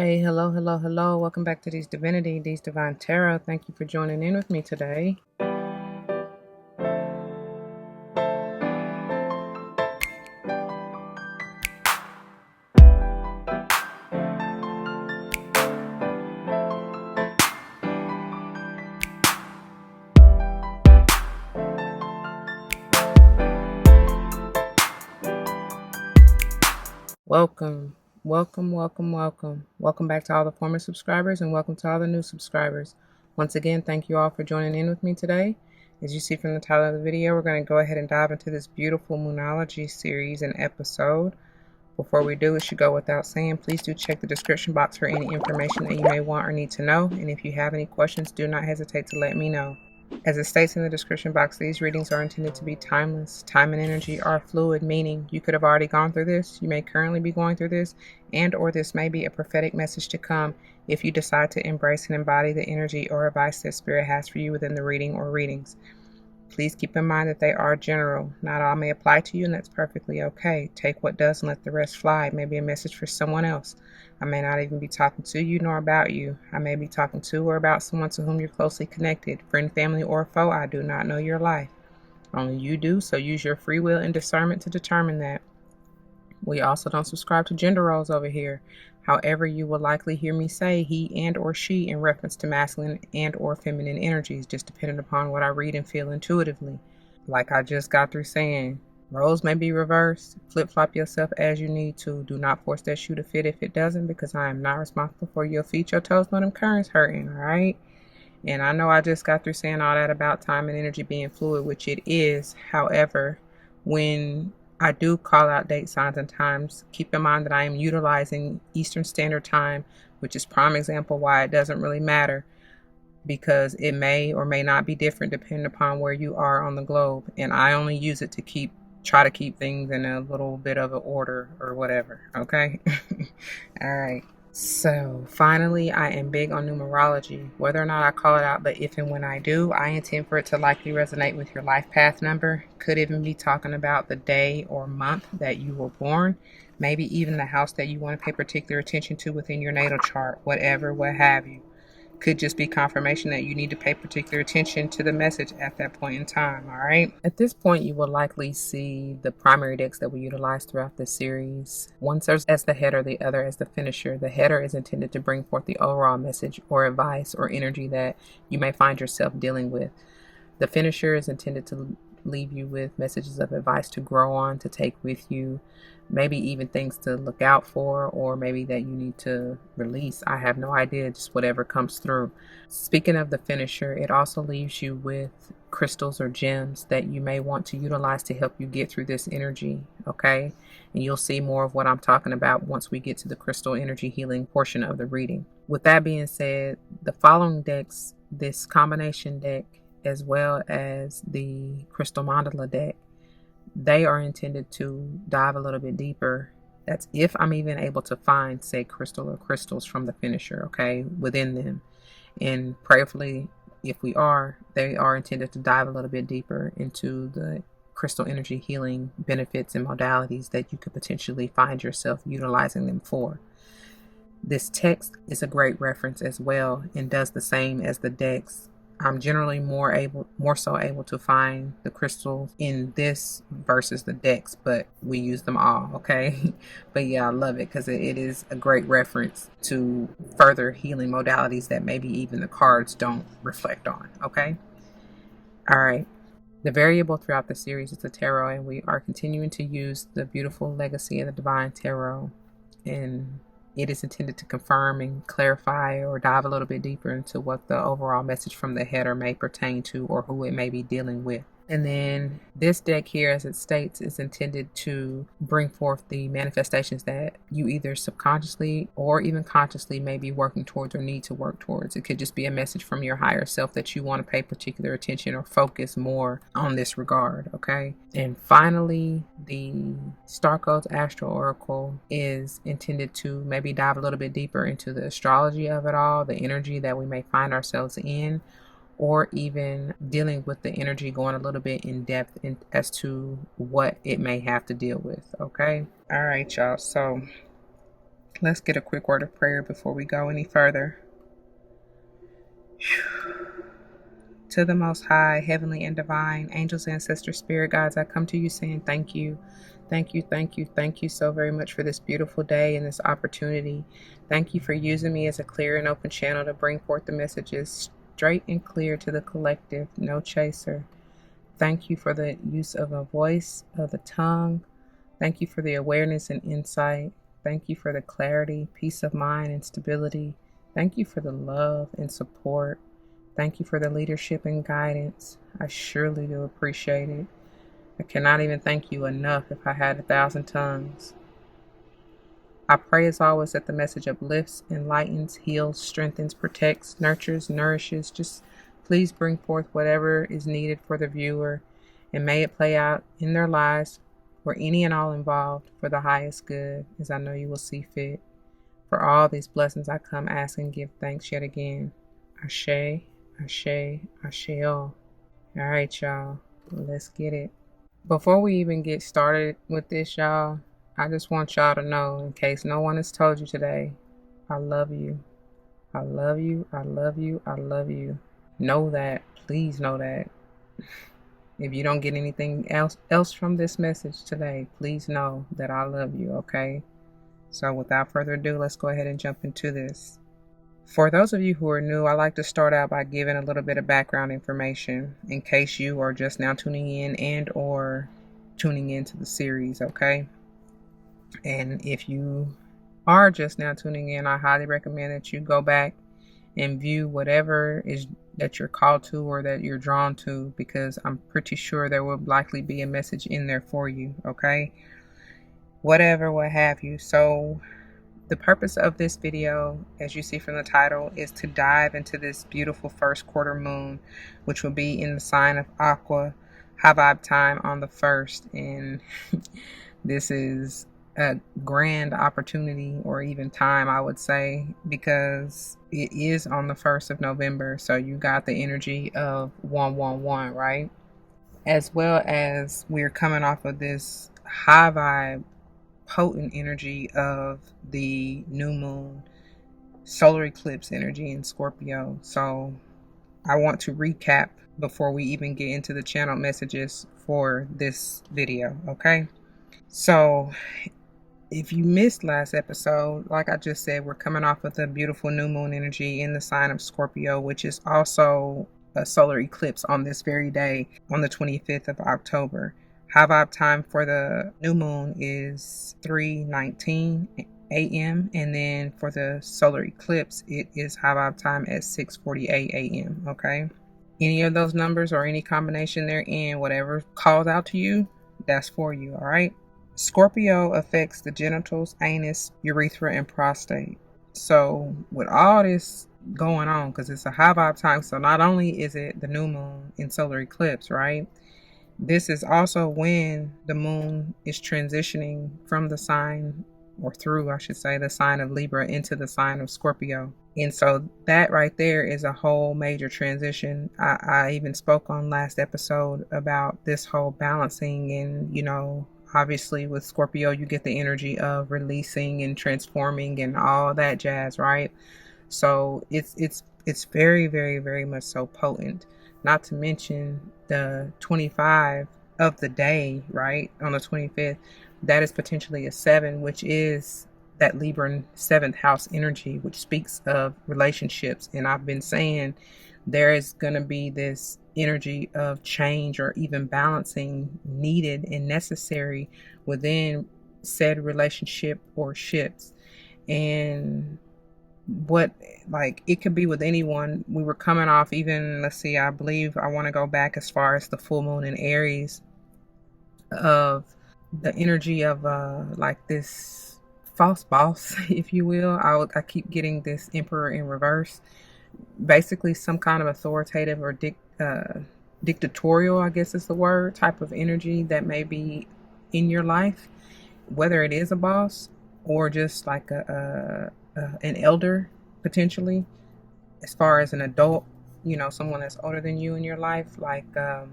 Hi, hello, hello, hello. Welcome back to These Divinity, These Divine Tarot. Thank you for joining in with me today. Welcome, welcome, welcome, welcome. Welcome back to all the former subscribers and welcome to all the new subscribers. Once again, thank you all for joining in with me today. As you see from the title of the video, we're going to go ahead and dive into this beautiful Moonology series and episode. Before we do, it should go without saying, please do check the description box for any information that you may want or need to know. And if you have any questions, do not hesitate to let me know. As it states in the description box, these readings are intended to be timeless. Time and energy are fluid, meaning you could have already gone through this, you may currently be going through this, and or this may be a prophetic message to come if you decide to embrace and embody the energy or advice that Spirit has for you within the reading or readings. Please keep in mind that they are general. Not all may apply to you, and that's perfectly okay. Take what does and let the rest fly. It may be a message for someone else. I may not even be talking to you nor about you. I may be talking to or about someone to whom you're closely connected, friend, family, or foe. I do not know your life. Only you do, so use your free will and discernment to determine that. We also don't subscribe to gender roles over here. However, you will likely hear me say he and or she in reference to masculine and or feminine energies, just depending upon what I read and feel intuitively. Like I just got through saying, roles may be reversed. Flip-flop yourself as you need to. Do not force that shoe to fit if it doesn't, because I am not responsible for your feet, your toes, nor them currents hurting, all right? And I know I just got through saying all that about time and energy being fluid, which it is. However, when I do call out date signs and times, keep in mind that I am utilizing Eastern Standard Time, which is prime example why it doesn't really matter, because it may or may not be different depending upon where you are on the globe. And I only use it to try to keep things in a little bit of an order or whatever. Okay. All right. So finally, I am big on numerology, whether or not I call it out, but if and when I do, I intend for it to likely resonate with your life path number. Could even be talking about the day or month that you were born, maybe even the house that you want to pay particular attention to within your natal chart, whatever, what have you. Could just be confirmation that you need to pay particular attention to the message at that point in time, all right? At this point, you will likely see the primary decks that we utilize throughout this series. One serves as the header, the other as the finisher. The header is intended to bring forth the overall message or advice or energy that you may find yourself dealing with. The finisher is intended to leave you with messages of advice to grow on, to take with you, maybe even things to look out for, or maybe that you need to release. I have no idea, just whatever comes through. Speaking of the finisher, it also leaves you with crystals or gems that you may want to utilize to help you get through this energy, okay? And you'll see more of what I'm talking about once we get to the crystal energy healing portion of the reading. With that being said, the following decks, this combination deck, as well as the crystal mandala deck, they are intended to dive a little bit deeper. That's if I'm even able to find, say, crystal or crystals from the finisher, okay, within them. And prayerfully, if we are, they are intended to dive a little bit deeper into the crystal energy healing benefits and modalities that you could potentially find yourself utilizing them for. This text is a great reference as well and does the same as the decks. I'm generally more so able to find the crystals in this versus the decks, but we use them all, okay? But yeah, I love it because it is a great reference to further healing modalities that maybe even the cards don't reflect on, okay? All right. The variable throughout the series is the tarot, and we are continuing to use the beautiful legacy of the divine tarot, and it is intended to confirm and clarify or dive a little bit deeper into what the overall message from the header may pertain to or who it may be dealing with. And then this deck here, as it states, is intended to bring forth the manifestations that you either subconsciously or even consciously may be working towards or need to work towards. It could just be a message from your higher self that you want to pay particular attention or focus more on this regard, okay? And finally, the Starcodes Astro Oracle is intended to maybe dive a little bit deeper into the astrology of it all, the energy that we may find ourselves in, or even dealing with the energy, going a little bit in depth as to what it may have to deal with, okay? All right, y'all. So Let's get a quick word of prayer before we go any further. To the Most High, heavenly and divine, angels, ancestors, spirit guides, I come to you saying thank you. Thank you, thank you, thank you so very much for this beautiful day and this opportunity. Thank you for using me as a clear and open channel to bring forth the messages straight and clear to the collective, no chaser. Thank you for the use of a voice, of the tongue. Thank you for the awareness and insight. Thank you for the clarity, peace of mind, and stability. Thank you for the love and support. Thank you for the leadership and guidance. I surely do appreciate it. I cannot even thank you enough if I had 1,000 tongues. I pray as always that the message uplifts, enlightens, heals, strengthens, protects, nurtures, nourishes. Just please bring forth whatever is needed for the viewer, and may it play out in their lives, for any and all involved, for the highest good, as I know you will see fit. For all these blessings I come, ask and give thanks yet again. Ashe, ashe, ashe all. All right, y'all, let's get it. Before we even get started with this, y'all, I just want y'all to know, in case no one has told you today, I love you. I love you. I love you. I love you. Know that. Please know that. If you don't get anything else from this message today, please know that I love you, okay? So without further ado, let's go ahead and jump into this. For those of you who are new, I like to start out by giving a little bit of background information in case you are just now tuning in and or tuning into the series, okay? And if you are just now tuning in, I highly recommend that you go back and view whatever is that you're called to or that you're drawn to, because I'm pretty sure there will likely be a message in there for you, okay? Whatever, what have you. So the purpose of this video, as you see from the title, is to dive into this beautiful first quarter moon, which will be in the sign of Aqua, high vibe time on the 1st. And this is a grand opportunity, or even time, I would say, because it is on the 1st of November. So you got the energy of 111, right? As well as we're coming off of this high vibe, potent energy of the new moon solar eclipse energy in Scorpio. So I want to recap before we even get into the channel messages for this video, okay? So if you missed last episode, like I just said, we're coming off of the beautiful new moon energy in the sign of Scorpio, which is also a solar eclipse on this very day, on the 25th of October. High vibe time for the new moon is 3:19 a.m. and then for the solar eclipse, it is high vibe time at 6:48 a.m. Okay, any of those numbers or any combination therein, whatever calls out to you, that's for you. All right. Scorpio affects the genitals, anus, urethra, and prostate. So with all this going on, because it's a high vibe time, so not only is it the new moon in solar eclipse, right? This is also when the moon is transitioning from the sign, or through, I should say, the sign of Libra into the sign of Scorpio. And so that right there is a whole major transition. I even spoke on last episode about this whole balancing, and, you know, obviously with Scorpio, you get the energy of releasing and transforming and all that jazz, right? So it's very, very, very much so potent. Not to mention the 25 of the day, right? On the 25th, that is potentially a 7, which is that Libra 7th house energy, which speaks of relationships. And I've been saying there is going to be this energy of change or even balancing needed and necessary within said relationship or ships. And what, like, it could be with anyone. We were coming off, even, let's see, I believe I want to go back as far as the full moon in Aries, of the energy of like this false boss, if you will. I keep getting this emperor in reverse, basically some kind of authoritative or dictatorial, I guess is the word, type of energy that may be in your life, whether it is a boss or just like an elder, potentially, as far as an adult, you know, someone that's older than you in your life, like a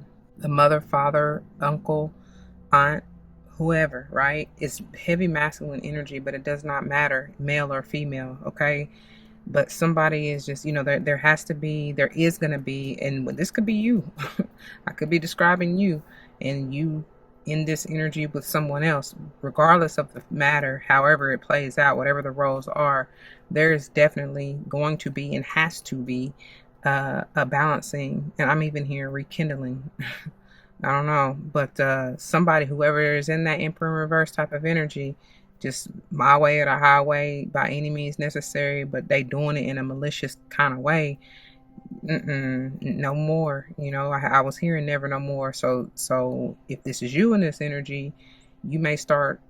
mother, father, uncle, aunt, whoever, right? It's heavy masculine energy, but it does not matter, male or female, okay? But somebody is just, there has to be, there is going to be, and this could be you. I could be describing you, and you in this energy with someone else, regardless of the matter, however it plays out, whatever the roles are, there is definitely going to be and has to be a balancing, and I'm even here rekindling. I don't know, but somebody, whoever is in that Emperor in reverse type of energy, just my way or the highway by any means necessary, but they doing it in a malicious kind of way. No more. I was hearing never no more. So if this is you in this energy, you may start,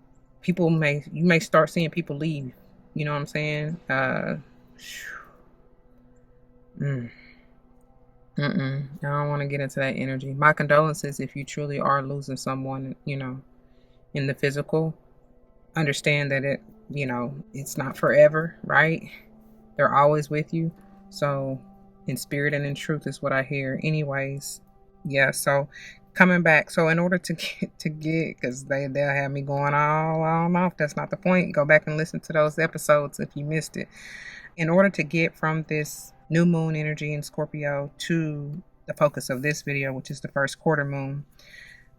you may start seeing people leave. You know what I'm saying? I don't want to get into that energy. My condolences if you truly are losing someone, in the physical. Understand that it's not forever, right? They're always with you. So in spirit and in truth is what I hear. Anyways, yeah, so coming back. So in order to get, because they'll have me going all on off. That's not the point. Go back and listen to those episodes if you missed it. In order to get from this new moon energy in Scorpio to the focus of this video, which is the first quarter moon,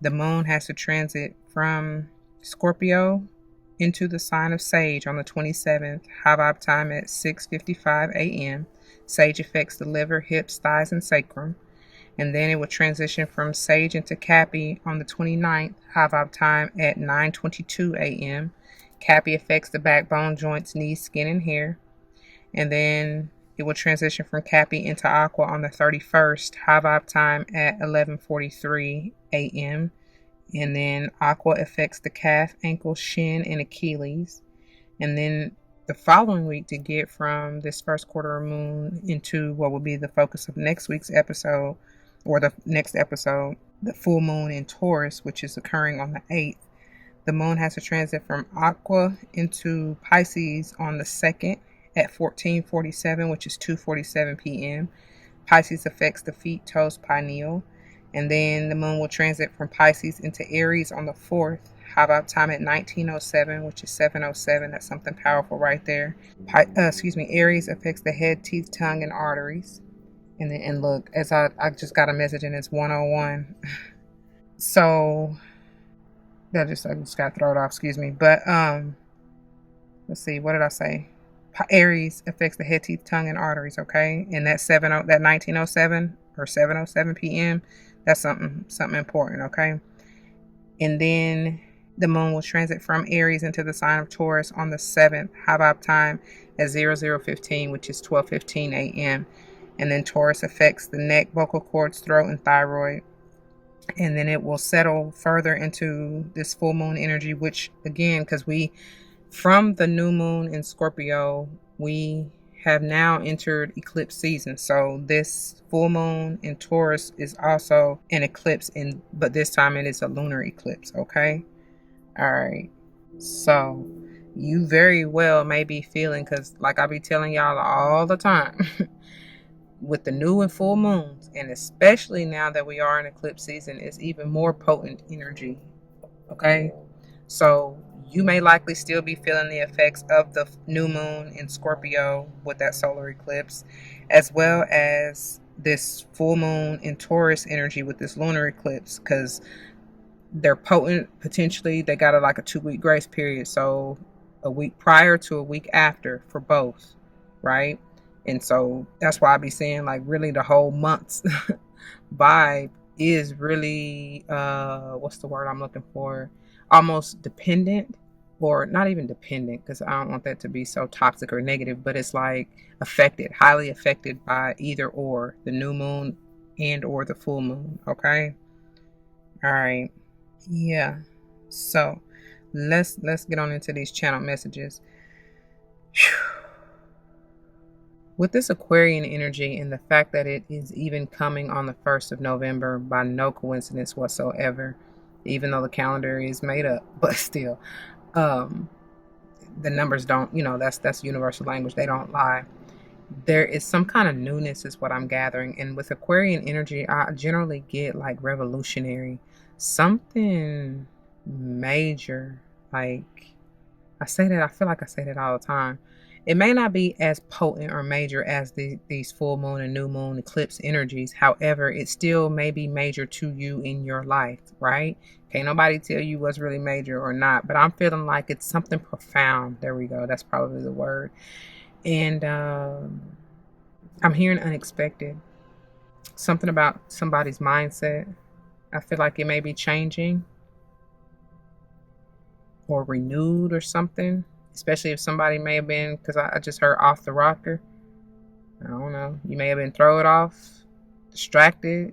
the moon has to transit from Scorpio into the sign of Sage on the 27th, high vibe time at 6:55 a.m. Sage affects the liver, hips, thighs, and sacrum. And then it will transition from Sage into Cappy on the 29th, high vibe time at 9:22 a.m. Cappy affects the backbone, joints, knees, skin, and hair. And then it will transition from Cappy into Aqua on the 31st, high vibe time at 11:43 a.m. And then Aqua affects the calf, ankle, shin, and Achilles. And then the following week, to get from this first quarter moon into what will be the focus of next week's episode, or the next episode, the full moon in Taurus, which is occurring on the 8th. The moon has to transit from Aqua into Pisces on the 2nd at 14:47, which is 2:47 p.m. Pisces affects the feet, toes, pineal. And then the moon will transit from Pisces into Aries on the 4th, high vibe time at 19:07, which is 7:07. That's something powerful right there. Aries affects the head, teeth, tongue, and arteries. And look, as I just got a message and it's 101. So I just got to throw it off, excuse me. But let's see, what did I say? Aries affects the head, teeth, tongue, and arteries, okay? And that 19:07 or 7:07 p.m., that's something important, okay? And then the moon will transit from Aries into the sign of Taurus on the 7th, high vibe time at 00:15, which is 12:15 a.m. And then Taurus affects the neck, vocal cords, throat, and thyroid. And then it will settle further into this full moon energy, which again, because from the new moon in Scorpio, we have now entered eclipse season. So this full moon in Taurus is also an eclipse, but this time it is a lunar eclipse, okay? All right. So you very well may be feeling, because like I be telling y'all all the time, with the new and full moons, and especially now that we are in eclipse season, it's even more potent energy, okay? So you may likely still be feeling the effects of the new moon in Scorpio with that solar eclipse, as well as this full moon in Taurus energy with this lunar eclipse, because they're potent. Potentially they got a 2-week grace period, so a week prior to a week after for both, right? And so that's why I be saying really the whole month's vibe is really what's the word I'm looking for, almost dependent, or not even dependent, because I don't want that to be so toxic or negative, but it's highly affected by either or the new moon and or the full moon, okay? All right. Yeah. So let's get on into these channel messages. With this Aquarian energy and the fact that it is even coming on the 1st of November by no coincidence whatsoever, even though the calendar is made up, but still, the numbers don't, that's universal language. They don't lie. There is some kind of newness is what I'm gathering. And with Aquarian energy, I generally get revolutionary, something major. Like, I say that, I feel like I say that all the time. It may not be as potent or major as these full moon and new moon eclipse energies. However, it still may be major to you in your life, right? Can't nobody tell you what's really major or not, but I'm feeling like it's something profound. There we go. That's probably the word. And I'm hearing unexpected. Something about somebody's mindset. I feel like it may be changing or renewed or something, especially if somebody may have been, because I just heard off the rocker. I don't know. You may have been thrown off, distracted,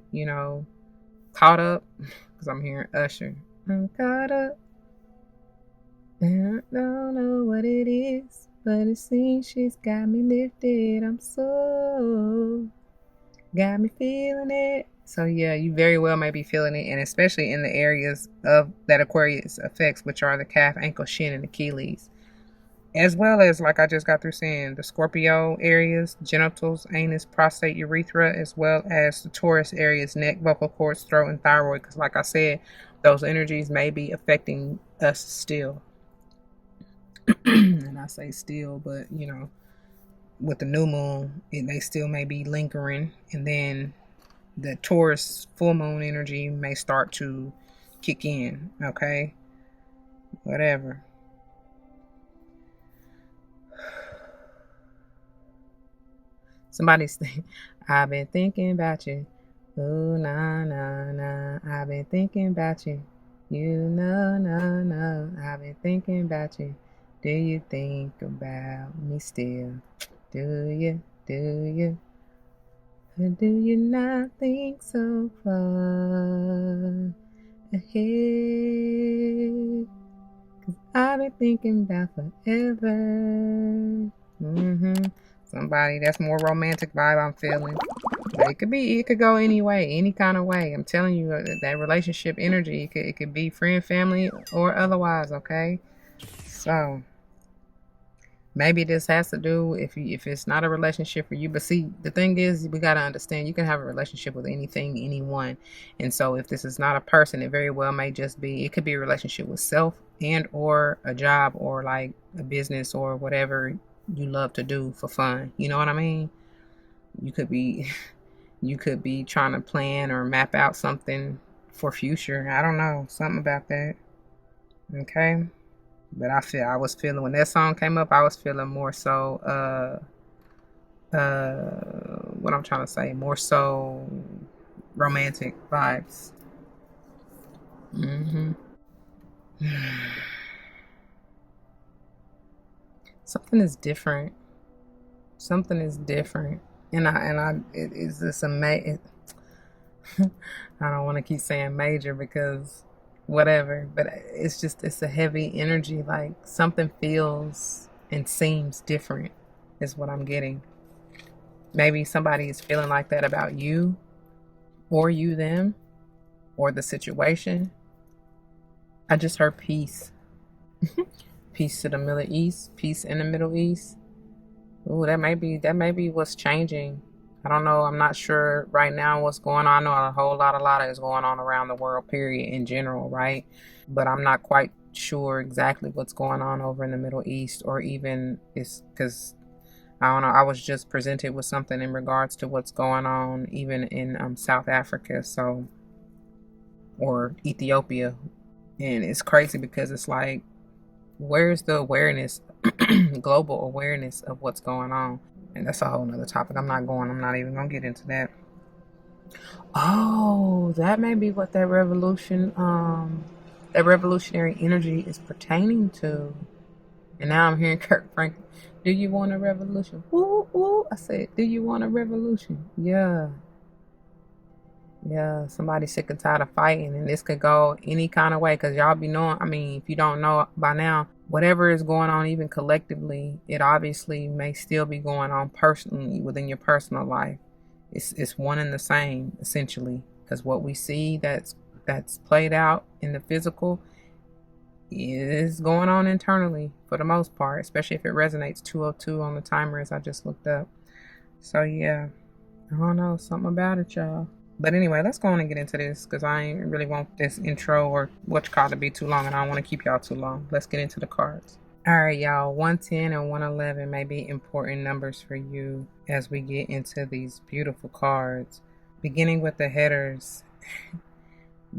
caught up, because I'm hearing Usher. I'm caught up, and I don't know what it is, but it seems she's got me lifted. I'm so, got me feeling it. So yeah, you very well may be feeling it, and especially in the areas of that Aquarius affects, which are the calf, ankle, shin, and Achilles. As well as, like I just got through saying, the Scorpio areas, genitals, anus, prostate, urethra, as well as the Taurus areas, neck, vocal cords, throat, and thyroid. Because like I said, those energies may be affecting us still. And I say still, but with the new moon, they still may be lingering. And then the Taurus full moon energy may start to kick in. Okay, whatever. Somebody's I've been thinking about you. Ooh, nah, nah, nah. I've been thinking about you. No. I've been thinking about you. Do you think about me still? Do you? Or do you not think so far ahead? 'Cause I've been thinking about forever. Somebody that's more romantic vibe I'm feeling. But it could go any way, any kind of way. I'm telling you, that relationship energy, it could be friend, family, or otherwise, okay? So maybe this has to do if it's not a relationship for you. But see, the thing is, we gotta understand you can have a relationship with anything, anyone. And so if this is not a person, it very well may just be, it could be a relationship with self and or a job or like a business or whatever you love to do for fun. You know what I mean? You could be trying to plan or map out something for future. I don't know, something about that. Okay. But I was feeling when that song came up, I was feeling more so what I'm trying to say, more so romantic vibes. Something is different. Something is different. It is this amazing. I don't want to keep saying major because whatever, but it's a heavy energy. Like something feels and seems different is what I'm getting. Maybe somebody is feeling like that about you or you them or the situation. I just heard peace. Peace to the Middle East, peace in the Middle East. Ooh, that may be what's changing. I don't know. I'm not sure right now what's going on. I know a lot is going on around the world, period, in general, right? But I'm not quite sure exactly what's going on over in the Middle East, or even it's because I don't know. I was just presented with something in regards to what's going on even in South Africa, so, or Ethiopia, and it's crazy because it's like, where's the awareness, global awareness of what's going on? And that's a whole nother topic. I'm not even gonna get into that. Oh, that may be what that revolutionary energy is pertaining to. And now I'm hearing Kirk Franklin. Do you want a revolution? Ooh, ooh. I said, do you want a revolution? Yeah. Yeah, somebody's sick and tired of fighting, and this could go any kind of way because y'all be knowing. I mean, if you don't know by now, whatever is going on, even collectively, it obviously may still be going on personally within your personal life. It's one and the same essentially, because what we see that's played out in the physical is going on internally for the most part, especially if it resonates. 202 on the timer as I just looked up. So yeah, I don't know, something about it, y'all. But anyway, let's go on and get into this because I ain't really want this intro or what you call to be too long, and I don't want to keep y'all too long. Let's get into the cards. All right, y'all, 110 and 111 may be important numbers for you as we get into these beautiful cards. Beginning with the headers,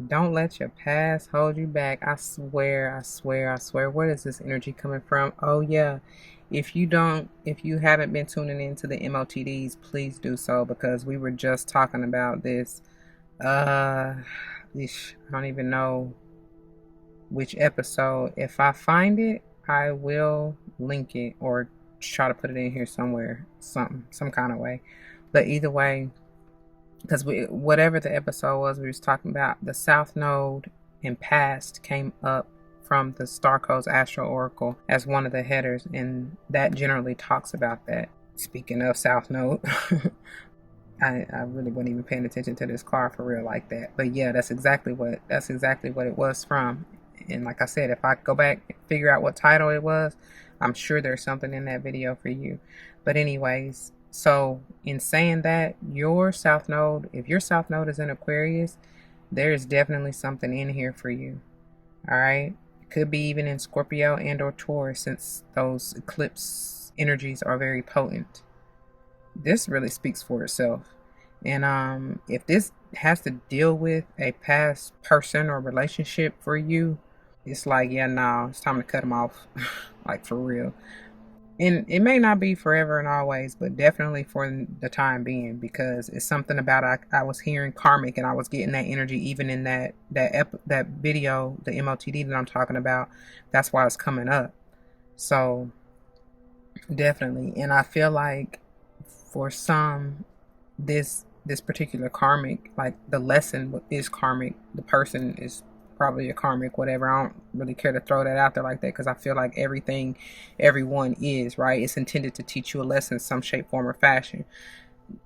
don't let your past hold you back. I swear, I swear, I swear. Where is this energy coming from? Oh, yeah. If you haven't been tuning into the MOTDs, please do so because we were just talking about this. I don't even know which episode. If I find it, I will link it or try to put it in here somewhere, some kind of way. But either way, because whatever the episode was, we was talking about the South Node and past came up from the Starcodes Astro Oracle as one of the headers, and that generally talks about that. Speaking of South Node, I really wasn't even paying attention to this card for real like that. But yeah, that's exactly what it was from. And like I said, if I go back and figure out what title it was, I'm sure there's something in that video for you. But anyways, so in saying that, your South Node, if your South Node is in Aquarius, there is definitely something in here for you. All right. It could be even in Scorpio and or Taurus, since those eclipse energies are very potent. This really speaks for itself. And if this has to deal with a past person or relationship for you, it's like, yeah, no, it's time to cut them off. Like, for real. And it may not be forever and always, but definitely for the time being, because it's something about I was hearing karmic, and I was getting that energy even in that video, the MOTD that I'm talking about. That's why it's coming up. So definitely. And I feel like for some, this particular karmic, like the lesson is karmic, the person is probably a karmic, whatever. I don't really care to throw that out there like that, because I feel like everyone is, right? It's intended to teach you a lesson, some shape, form, or fashion.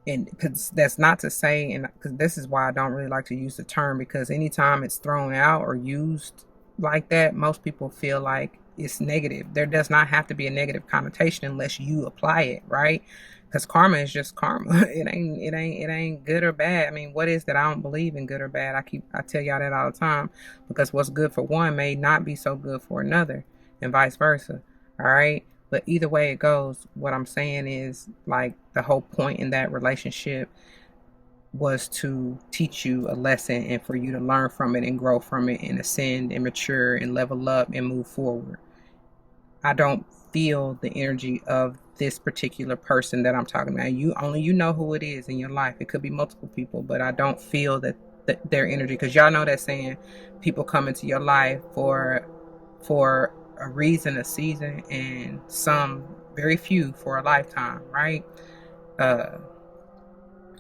And because that's not to say, and because this is why I don't really like to use the term, because anytime it's thrown out or used like that, most people feel like it's negative. There does not have to be a negative connotation unless you apply it, right? Because karma is just karma. It ain't good or bad. I mean, what is that? I don't believe in good or bad. I tell y'all that all the time, because what's good for one may not be so good for another, and vice versa. All right. But either way it goes, what I'm saying is, like, the whole point in that relationship was to teach you a lesson and for you to learn from it and grow from it and ascend and mature and level up and move forward. I don't feel the energy of this particular person that I'm talking about. You know who it is in your life. It could be multiple people, but I don't feel that their energy, because y'all know that saying, people come into your life for a reason, a season, and some very few for a lifetime, right?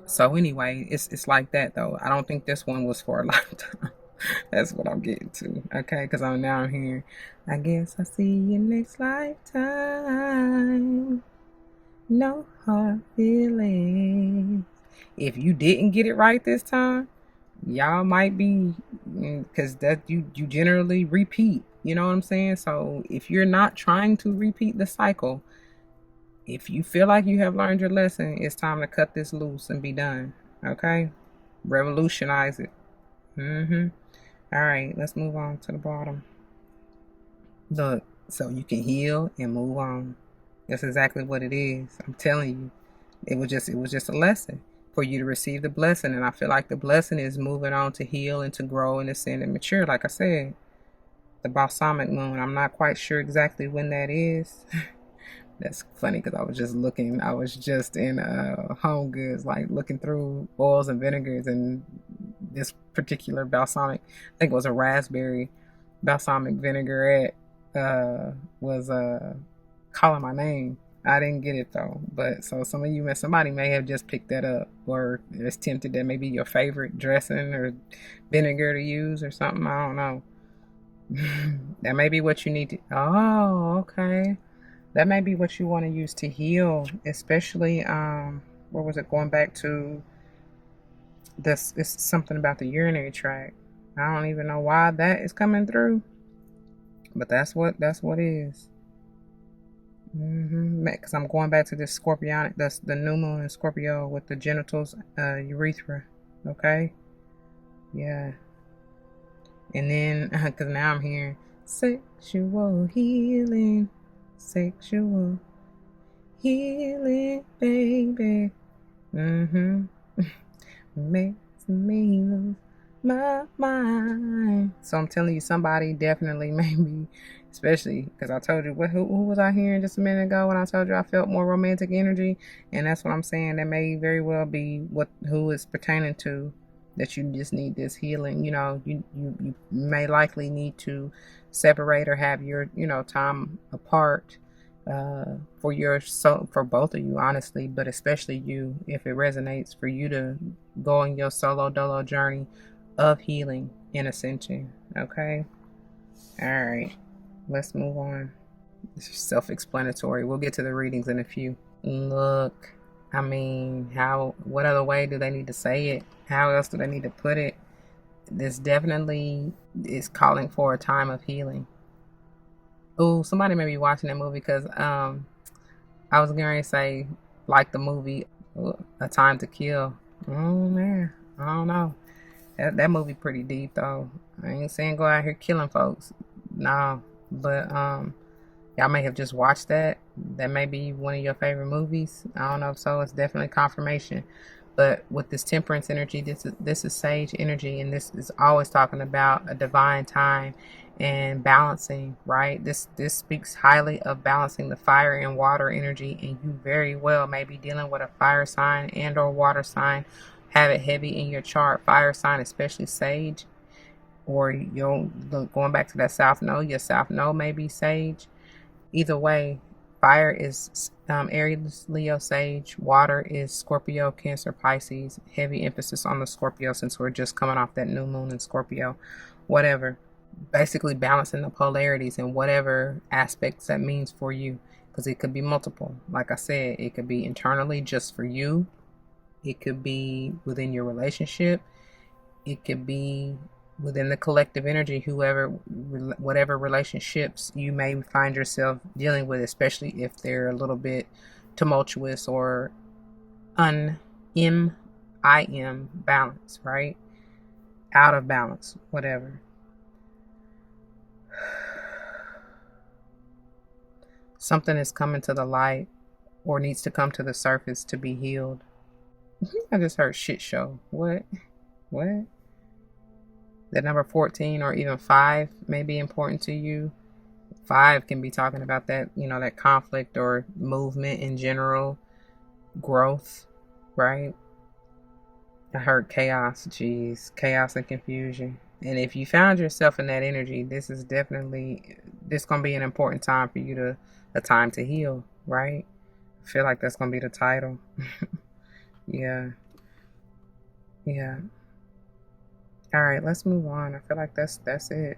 So anyway, it's like that though. I don't think this one was for a lifetime. That's what I'm getting to, okay? Because I'm now here. I guess I'll see you next lifetime. No hard feelings. If you didn't get it right this time, y'all might be, because that you generally repeat. You know what I'm saying? So if you're not trying to repeat the cycle, if you feel like you have learned your lesson, it's time to cut this loose and be done. Okay? Revolutionize it. All right, let's move on to the bottom. Look, so you can heal and move on. That's exactly what it is. I'm telling you. It was just a lesson for you to receive the blessing. And I feel like the blessing is moving on to heal and to grow and ascend and mature. Like I said, the balsamic moon, I'm not quite sure exactly when that is. That's funny because I was just in Home Goods, like looking through oils and vinegars, and this particular balsamic, I think it was a raspberry balsamic vinaigrette, was calling my name. I didn't get it though, but so somebody may have just picked that up, or is tempted that maybe your favorite dressing or vinegar to use or something. I don't know. That may be what you need to. Oh, okay. That may be what you want to use to heal, especially what was it, going back to this? It's something about the urinary tract. I don't even know why that is coming through, but that's what is. Because I'm going back to this Scorpionic, that's the new moon in Scorpio with the genitals, urethra. Okay? Yeah. And then, because now I'm hearing sexual healing, sexual healing, baby. Mm-hmm. Makes me lose my mind. So I'm telling you, somebody definitely, maybe, especially because I told you, who was I hearing just a minute ago when I told you I felt more romantic energy? And that's what I'm saying. That may very well be who it's pertaining to, that you just need this healing. You may likely need to separate or have your, time apart, for both of you, honestly, but especially you, if it resonates, for you to go on your solo dolo journey of healing and ascension. Okay. All right, let's move on. This is self-explanatory. We'll get to the readings in a few. Look, I mean, what other way do they need to say it? How else do they need to put it? This definitely is calling for a time of healing. Oh, somebody may be watching that movie, because I was going to say, like the movie A Time to Kill. Oh man, I don't know. That movie pretty deep though. I ain't saying go out here killing folks. No, but y'all may have just watched that. That may be one of your favorite movies. I don't know if so. It's definitely confirmation. But with this temperance energy, this is sage energy, and this is always talking about a divine time and balancing, right? This speaks highly of balancing the fire and water energy, and you very well may be dealing with a fire sign and or water sign. Have it heavy in your chart. Fire sign, especially sage, or you'll going back to that south node. Your south node may be sage. Either way, fire is Aries, Leo, Sage. Water is Scorpio, Cancer, Pisces. Heavy emphasis on the Scorpio, since we're just coming off that new moon in Scorpio. Whatever. Basically balancing the polarities in whatever aspects that means for you. Because it could be multiple. Like I said, it could be internally just for you. It could be within your relationship. It could be within the collective energy, whatever relationships you may find yourself dealing with, especially if they're a little bit tumultuous or im balance, right? Out of balance, whatever. Something is coming to the light or needs to come to the surface to be healed. I just heard shit show. What? The number 14 or even 5 may be important to you. 5 can be talking about that, that conflict or movement in general, growth, right? I heard chaos. Jeez, chaos and confusion. And if you found yourself in that energy, this gonna be an important time for you a time to heal, right? I feel like that's gonna be the title. Yeah. All right, let's move on. I feel like that's it.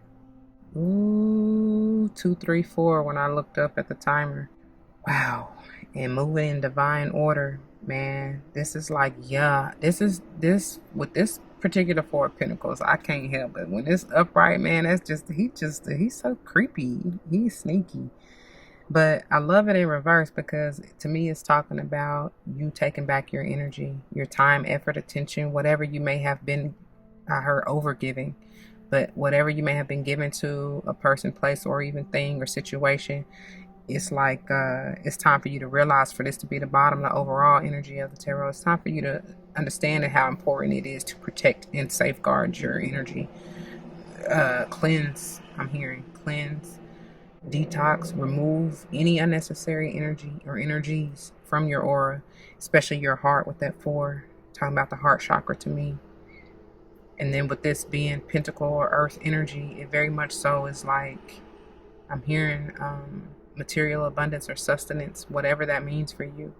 Ooh, 2, 3, 4 when I looked up at the timer. Wow. And moving in divine order, man. This is like, yeah, this with this particular 4 of Pentacles, I can't help it. When it's upright, man, he's so creepy. He's sneaky. But I love it in reverse, because to me it's talking about you taking back your energy, your time, effort, attention, whatever you may have been, I heard overgiving, but whatever you may have been given to a person, place, or even thing or situation, it's like it's time for you to realize, for this to be the bottom, the overall energy of the tarot, it's time for you to understand how important it is to protect and safeguard your energy. Cleanse, I'm hearing cleanse, detox, remove any unnecessary energy or energies from your aura, especially your heart with that 4, talking about the heart chakra to me. And then with this being Pentacle or Earth energy, it very much so is like, I'm hearing material abundance or sustenance, whatever that means for you.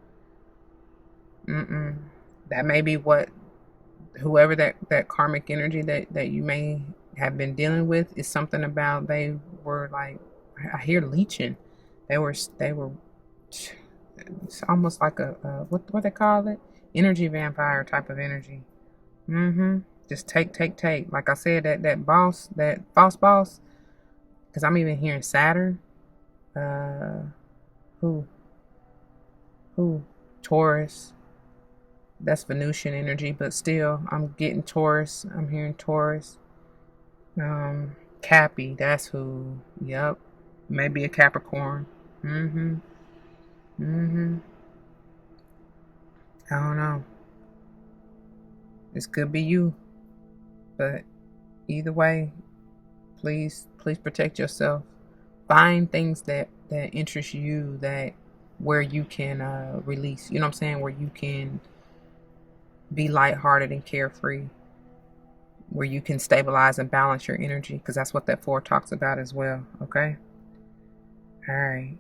That may be whoever that karmic energy that you may have been dealing with, is something about, they were like, I hear leeching. They were it's almost like a what they call it, energy vampire type of energy. Just take. Like I said, that boss, that false boss, because I'm even hearing Saturn. Who? Taurus. That's Venusian energy, but still, I'm getting Taurus. I'm hearing Taurus. Cappy, that's who. Yep. Maybe a Capricorn. Mm-hmm. Mm-hmm. I don't know. This could be you. But either way, please protect yourself. Find things that interest you, that where you can release, you know what I'm saying, where you can be lighthearted and carefree, where you can stabilize and balance your energy, because that's what that 4 talks about as well. Okay. All right.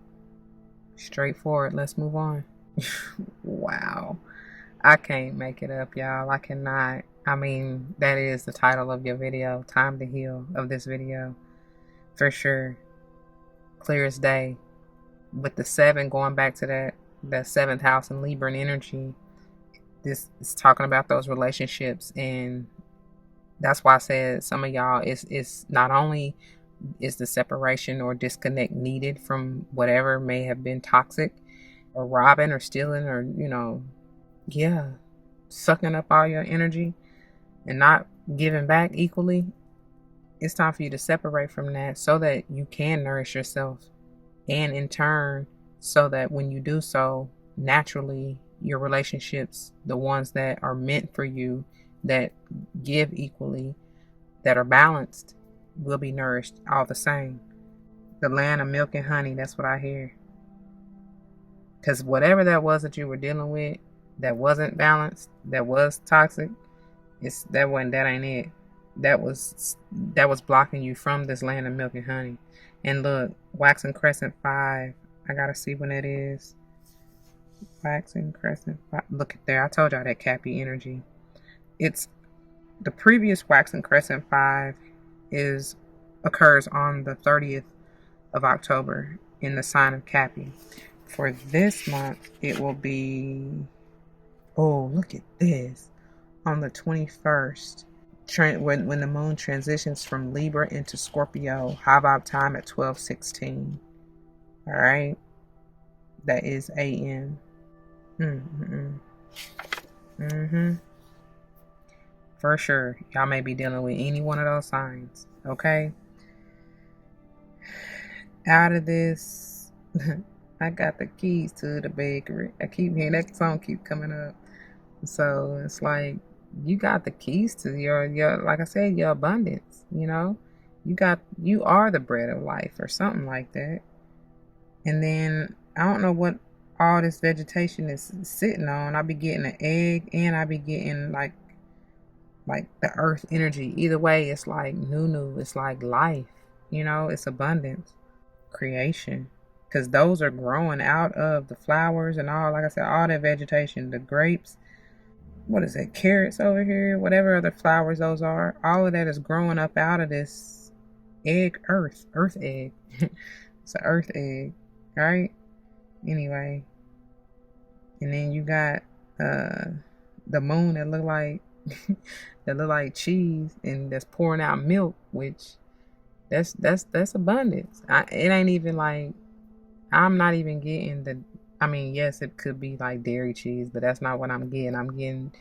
Straightforward. Let's move on. Wow. I can't make it up, y'all. I cannot. I mean, that is the title of your video, Time to Heal, of this video. For sure. Clear as day. With the 7 going back to that 7th house in Libra energy, this is talking about those relationships. And that's why I said some of y'all, it's not only is the separation or disconnect needed from whatever may have been toxic or robbing or stealing or, you know, yeah, sucking up all your energy and not giving back equally. It's time for you to separate from that so that you can nourish yourself, and in turn, so that when you do so, naturally your relationships, the ones that are meant for you, that give equally, that are balanced, will be nourished all the same. The land of milk and honey, that's what I hear. Because whatever that was that you were dealing with that wasn't balanced, that was toxic, that ain't it. That was blocking you from this land of milk and honey. And look, waxing crescent 5. I gotta see when it is. Waxing crescent 5. Look at there. I told y'all that Cappy energy. It's the previous waxing crescent 5 occurs on the 30th of October in the sign of Cappy. For this month, it will be, oh, look at this, on the 21st, when the moon transitions from Libra into Scorpio, high vibe time at 12:16. All right, that is AM. For sure, y'all may be dealing with any one of those signs. Okay, out of this. I got the keys to the Bkgrd. I keep hearing that song keep coming up. So it's like you got the keys to your like I said, your abundance, you know? You are the bread of life or something like that. And then I don't know what all this vegetation is sitting on. I be getting an egg and I be getting like the earth energy. Either way, it's like new. It's like life, you know, it's abundance, creation. Because those are growing out of the flowers and all, like I said, all that vegetation, the grapes, what is it, carrots over here, whatever other flowers those are, all of that is growing up out of this egg, earth egg. It's an earth egg, right? Anyway, and then you got the moon that look like cheese and that's pouring out milk, which that's abundance. It ain't even like, I'm not even getting I mean, yes, it could be like dairy cheese, but that's not what I'm getting. I'm getting,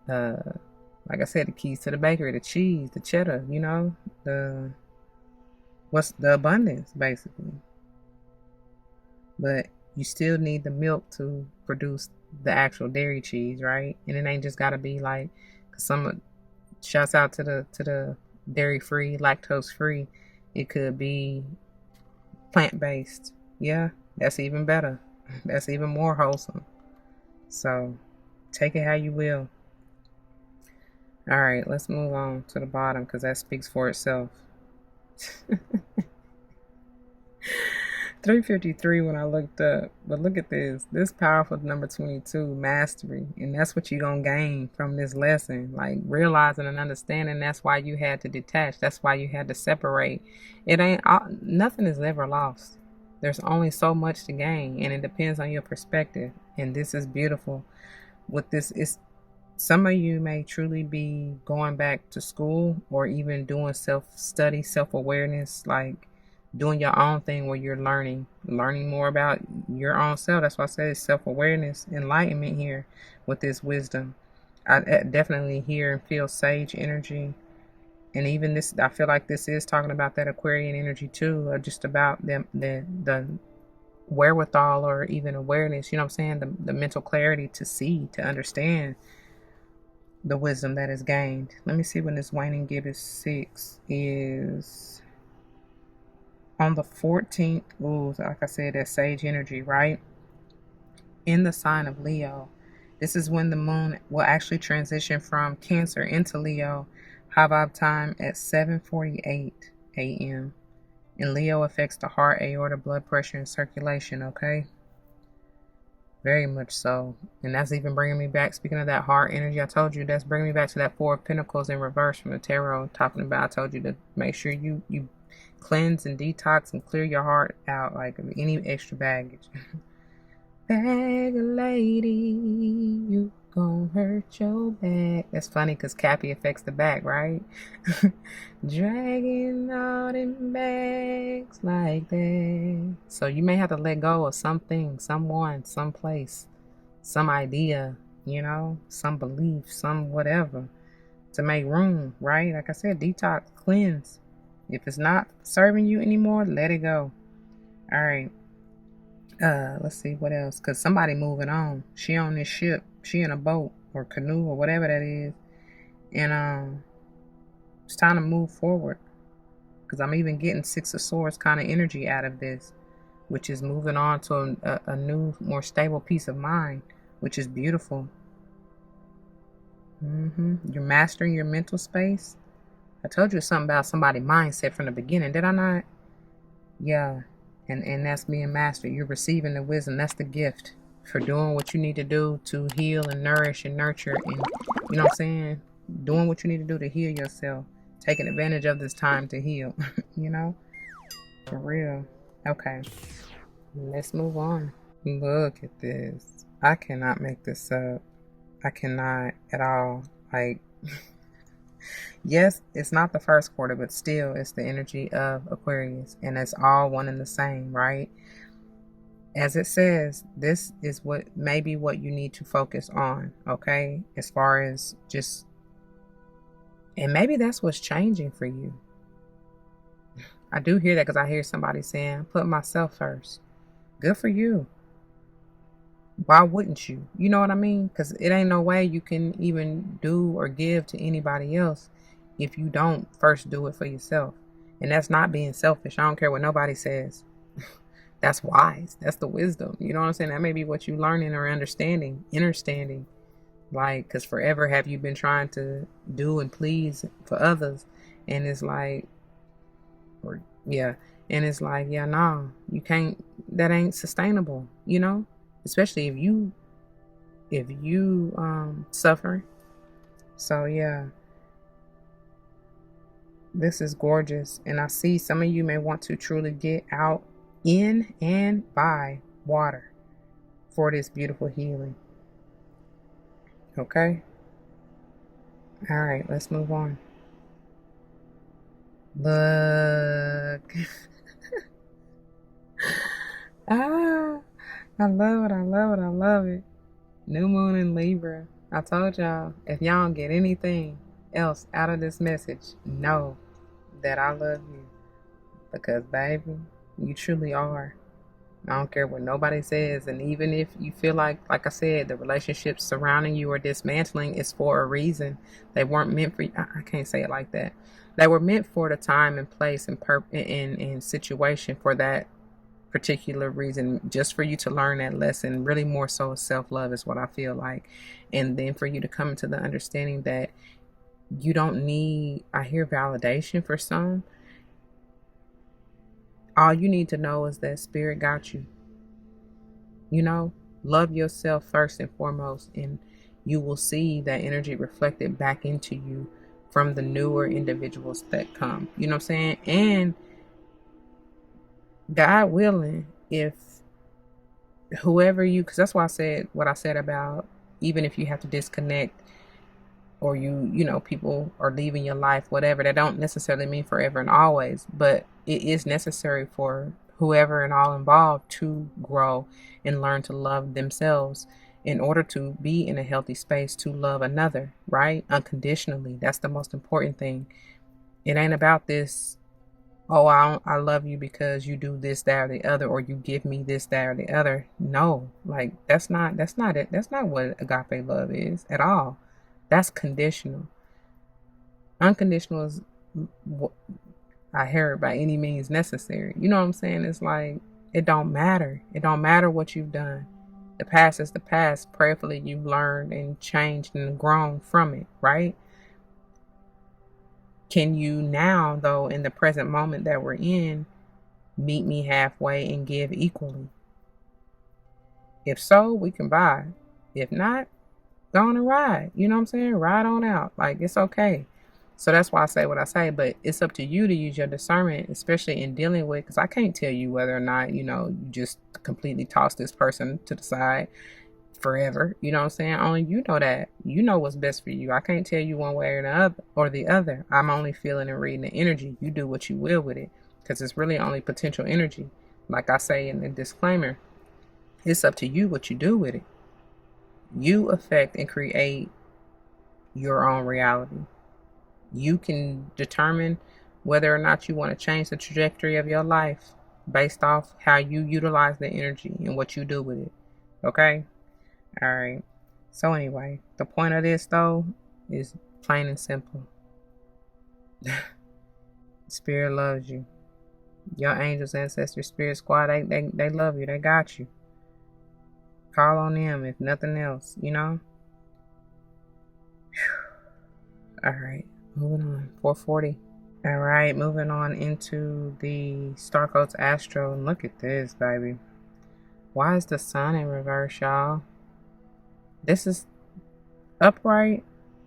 like I said, the keys to the bakery, the cheese, the cheddar, you know, what's the abundance, basically. But you still need the milk to produce the actual dairy cheese, right? And it ain't just got to be like, some shouts out to the dairy-free, lactose-free. It could be plant-based. Yeah, that's even better. That's even more wholesome. So take it how you will. All right, let's move on to the bottom because that speaks for itself. 353 when I looked up. But look at this powerful number 22, mastery. And that's what you're going to gain from this lesson. Like realizing and understanding that's why you had to detach. That's why you had to separate. Nothing is ever lost. There's only so much to gain, and it depends on your perspective. And this is beautiful. With this, some of you may truly be going back to school or even doing self-study, self-awareness, like doing your own thing where you're learning more about your own self. That's why I say self-awareness, enlightenment here with this wisdom. I definitely hear and feel sage energy. And even this, I feel like this is talking about that Aquarian energy too, or just about the wherewithal or even awareness, you know what I'm saying? The mental clarity to see, to understand the wisdom that is gained. Let me see when this waning gibbous 6 is on the 14th. Ooh, like I said, that sage energy, right? In the sign of Leo. This is when the moon will actually transition from Cancer into Leo. High vibe time at 7:48 a.m. And Leo affects the heart, aorta, blood pressure, and circulation, okay? Very much so. And that's even bringing me back, speaking of that heart energy, I told you that's bringing me back to that Four of Pentacles in reverse from the tarot, talking about, I told you to make sure you cleanse and detox and clear your heart out, like any extra baggage. Bag lady, you gon' hurt your back. That's funny because Cappy affects the back, right? Dragging all them bags like that. So you may have to let go of something, someone, someplace, some idea, you know, some belief, some whatever, to make room, right? Like I said, detox, cleanse. If it's not serving you anymore, let it go. All right. Let's see what else, because somebody moving on. She on this ship, she in a boat or canoe or whatever that is, and it's time to move forward, because I'm even getting Six of Swords kind of energy out of this, which is moving on to a new, more stable peace of mind, which is beautiful. You're mastering your mental space. I told you something about somebody's mindset from the beginning, did I not? Yeah. And that's being mastered. You're receiving the wisdom. That's the gift for doing what you need to do to heal and nourish and nurture. And, you know what I'm saying? Doing what you need to do to heal yourself. Taking advantage of this time to heal. You know? For real. Okay. Let's move on. Look at this. I cannot make this up. I cannot at all. Like... Yes, it's not the first quarter, but still it's the energy of Aquarius, and it's all one and the same, right? As it says, this is what maybe what you need to focus on, okay? As far as just, and maybe that's what's changing for you. I do hear that because I hear somebody saying, put myself first. Good for you. Why wouldn't you? You know what I mean? Because it ain't no way you can even do or give to anybody else if you don't first do it for yourself. And that's not being selfish. I don't care what nobody says. That's wise. That's the wisdom. You know what I'm saying? That may be what you learning or understanding. Like, because forever have you been trying to do and please for others. And it's like, yeah, no, you can't, that ain't sustainable, you know? Especially if you suffer. So yeah. This is gorgeous, and I see some of you may want to truly get out in and by water for this beautiful healing. Okay? All right, let's move on. Look. I love it. New moon in Libra. I told y'all, if y'all don't get anything else out of this message, know that I love you, because baby, you truly are. I don't care what nobody says. And even if you feel like I said, the relationships surrounding you are dismantling, is for a reason. They weren't meant for you. I can't say it like that. They were meant for the time and place and situation for that particular reason, just for you to learn that lesson. Really more so self-love is what I feel like. And then for you to come to the understanding that you don't need, I hear validation for some. All you need to know is that spirit got you. You know, love yourself first and foremost, and you will see that energy reflected back into you from the newer individuals that come. You know what I'm saying? And God willing, if whoever you, because that's why I said what I said about even if you have to disconnect or you know, people are leaving your life, whatever. That don't necessarily mean forever and always, but it is necessary for whoever and all involved to grow and learn to love themselves in order to be in a healthy space to love another, right? Unconditionally. That's the most important thing. It ain't about this, oh, I love you because you do this, that, or the other, or you give me this, that, or the other. No, like that's not it. That's not what agape love is at all. That's conditional. Unconditional is, I heard, by any means necessary. You know what I'm saying? It's like, it don't matter. It don't matter what you've done. The past is the past. Prayerfully, you've learned and changed and grown from it, right? Can you now, though, in the present moment that we're in, meet me halfway and give equally? If so, we can vibe. If not, go on and ride. You know what I'm saying? Ride on out. Like, it's okay. So that's why I say what I say, but it's up to you to use your discernment, especially in dealing with, because I can't tell you whether or not, you know, you just completely toss this person to the side forever. You know what I'm saying? Only you know that. You know what's best for you. I can't tell you one way or the other. I'm only feeling and reading the energy. You do what you will with it, because it's really only potential energy. Like I say in the disclaimer, it's up to you what you do with it. You affect and create your own reality. You can determine whether or not you want to change the trajectory of your life based off how you utilize the energy and what you do with it. Okay? All right. So anyway, the point of this, though, is plain and simple. Spirit loves you. Your angels, ancestors, spirit squad, they love you. They got you. Call on them if nothing else, you know? All right. Moving on. 440. All right. Moving on into the Starcodes Astro. And look at this, baby. Why is the sun in reverse, y'all? This is upright.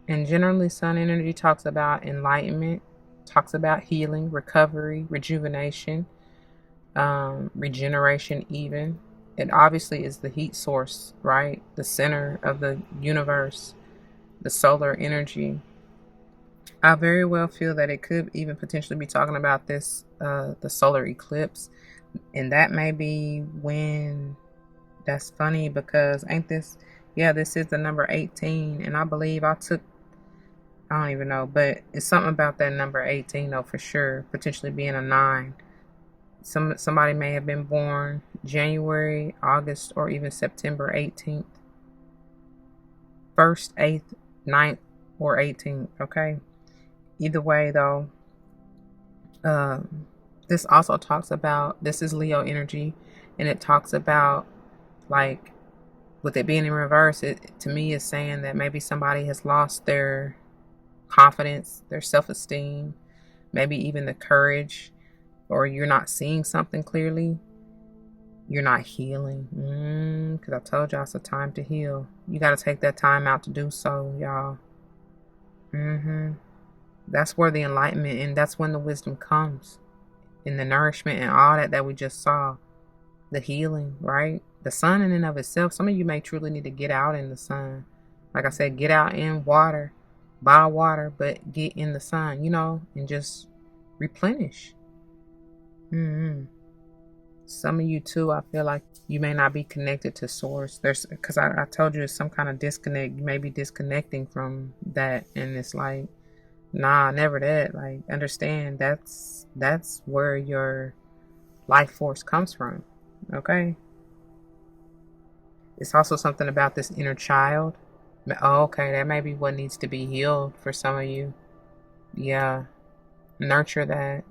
And generally, sun energy talks about enlightenment, talks about healing, recovery, rejuvenation, regeneration even. It obviously is the heat source, right? The center of the universe, the solar energy. I very well feel that it could even potentially be talking about this, the solar eclipse. And that may be when, that's funny because ain't this, yeah, this is the number 18. And I believe I don't even know, but it's something about that number 18 though, for sure. Potentially being a 9. Somebody may have been born January, August, or even September 18th. 1st, 8th, 9th, or 18th, okay? Either way, though, this also talks about, this is Leo energy, and it talks about, like, with it being in reverse, it to me is saying that maybe somebody has lost their confidence, their self-esteem, maybe even the courage, or you're not seeing something clearly. You're not healing. Because I told y'all it's a time to heal. You got to take that time out to do so, y'all. That's where the enlightenment, and that's when the wisdom comes. And the nourishment and all that we just saw. The healing, right? The sun in and of itself. Some of you may truly need to get out in the sun. Like I said, get out in water. Buy water, but get in the sun, you know, and just replenish. Some of you too, I feel like you may not be connected to source. There's, because I told you it's some kind of disconnect. You may be disconnecting from that, and it's like, nah, never that. Like, understand that's where your life force comes from. Okay. It's also something about this inner child. Oh, okay, that may be what needs to be healed for some of you. Yeah. Nurture that.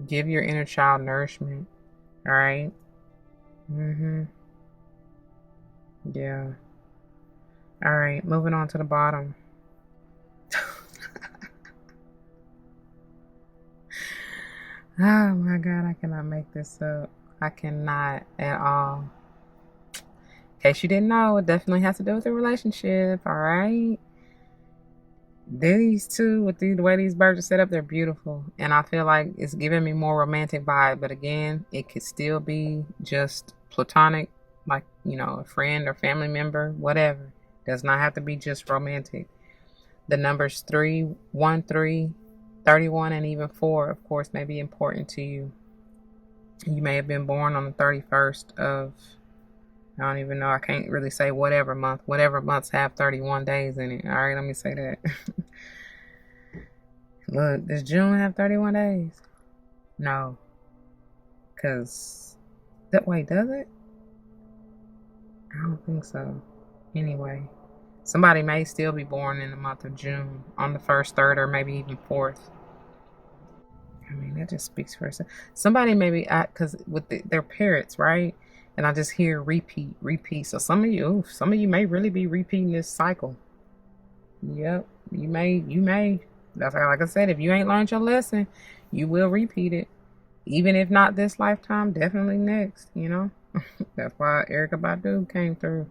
Give your inner child nourishment. All right. Yeah. All right. Moving on to the bottom. Oh my God, I cannot make this up. I cannot at all. In case you didn't know, it definitely has to do with the relationship. All right. These two, with the way these birds are set up, they're beautiful. And I feel like it's giving me more romantic vibe. But again, it could still be just platonic, like, you know, a friend or family member, whatever. Does not have to be just romantic. The numbers 3, 1, 3, 31, and even 4, of course, may be important to you. You may have been born on the 31st of, I don't even know, I can't really say whatever month. Whatever months have 31 days in it. All right, let me say that. Look, does June have 31 days? No. Because, wait, does it? I don't think so. Anyway, somebody may still be born in the month of June on the 1st, 3rd, or maybe even 4th. I mean, that just speaks for itself. Somebody maybe, because with their parrots, right? And I just hear repeat, repeat. So some of you may really be repeating this cycle. Yep, you may. That's like I said, if you ain't learned your lesson, you will repeat it. Even if not this lifetime, definitely next, you know? That's why Erykah Badu came through.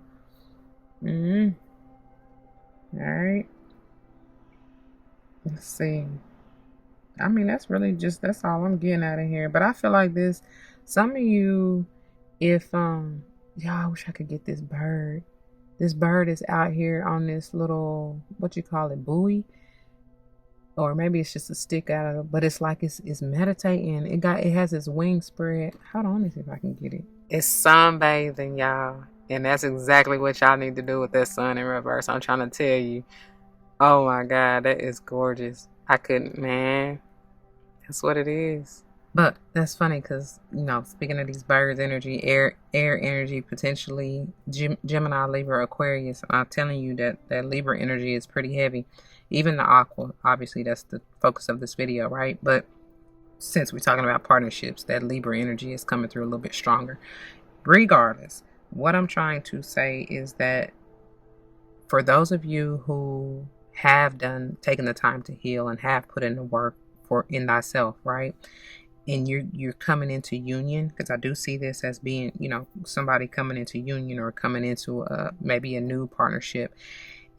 All right. Let's see. I mean, that's really that's all I'm getting out of here. But I feel like some of you, if y'all, I wish I could get this bird. This bird is out here on this little, what you call it, buoy, or maybe it's just a stick out of it, but it's like it's meditating. It has its wings spread. Hold on, let me see if I can get it. It's sunbathing, y'all, and that's exactly what y'all need to do with that sun in reverse. I'm trying to tell you. Oh my God, that is gorgeous. I couldn't, man. That's what it is. But that's funny because, speaking of these birds energy, air energy, potentially Gemini, Libra, Aquarius, I'm telling you that Libra energy is pretty heavy. Even the aqua, obviously that's the focus of this video, right? But since we're talking about partnerships, that Libra energy is coming through a little bit stronger. Regardless, what I'm trying to say is that for those of you who have taken the time to heal and have put in the work in thyself, right? And you're coming into union, because I do see this as being, somebody coming into union or coming into maybe a new partnership.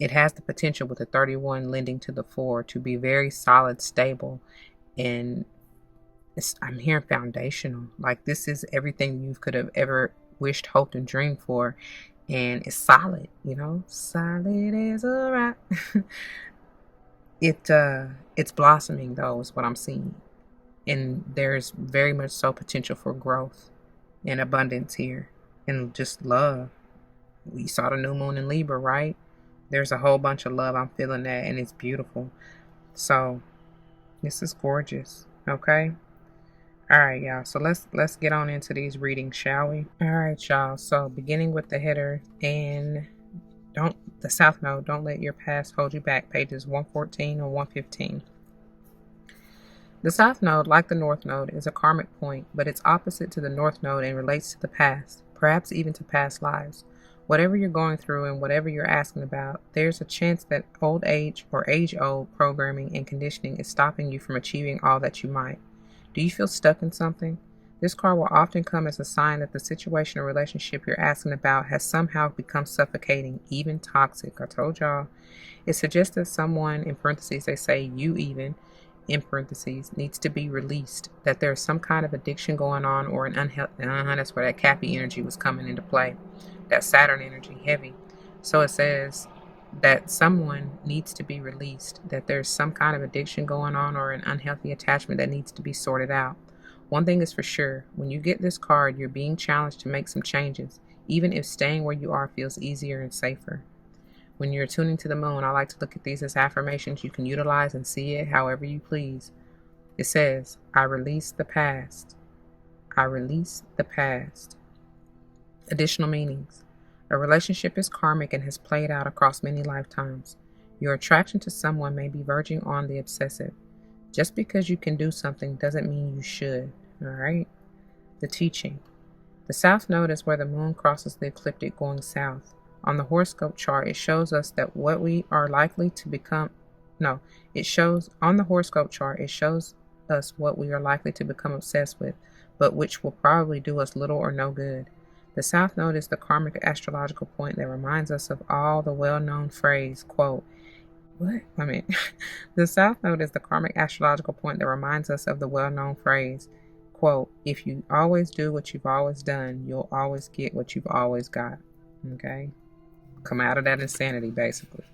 It has the potential with the 31 lending to the 4 to be very solid, stable, and I'm hearing foundational. Like this is everything you could have ever wished, hoped, and dreamed for, and it's solid. Solid as a rock. It's blossoming though, is what I'm seeing. And there's very much so potential for growth and abundance here and just love. We saw the new moon in Libra, right? There's a whole bunch of love. I'm feeling that, and it's beautiful. So this is gorgeous. Okay. All right, y'all. So let's get on into these readings, shall we? All right, y'all. So beginning with the header, and the South Node, don't let your past hold you back. Pages 114 or 115. The South Node, like the North Node, is a karmic point, but it's opposite to the North Node and relates to the past, perhaps even to past lives. Whatever you're going through and whatever you're asking about, there's a chance that old age or age-old programming and conditioning is stopping you from achieving all that you might. Do you feel stuck in something? This card will often come as a sign that the situation or relationship you're asking about has somehow become suffocating, even toxic. I told y'all. It suggests that someone, in parentheses, they say you even, in parentheses, needs to be released, that there's some kind of addiction going on or an unhealthy, that's where that Cappy energy was coming into play, that Saturn energy, heavy. So it says that someone needs to be released, that there's some kind of addiction going on or an unhealthy attachment that needs to be sorted out. One thing is for sure, when you get this card, you're being challenged to make some changes, even if staying where you are feels easier and safer. When you're tuning to the moon, I like to look at these as affirmations you can utilize and see it however you please. It says, I release the past. I release the past. Additional meanings. A relationship is karmic and has played out across many lifetimes. Your attraction to someone may be verging on the obsessive. Just because you can do something doesn't mean you should. All right? The teaching. The South Node is where the moon crosses the ecliptic going south. On the horoscope chart, it shows us that what we are likely to become. On the horoscope chart, it shows us what we are likely to become obsessed with, but which will probably do us little or no good. The South Node is the karmic astrological point that reminds us of all the well-known phrase, quote, the South Node is the karmic astrological point that reminds us of the well-known phrase, quote, if you always do what you've always done, you'll always get what you've always got. Okay? Come out of that insanity, basically.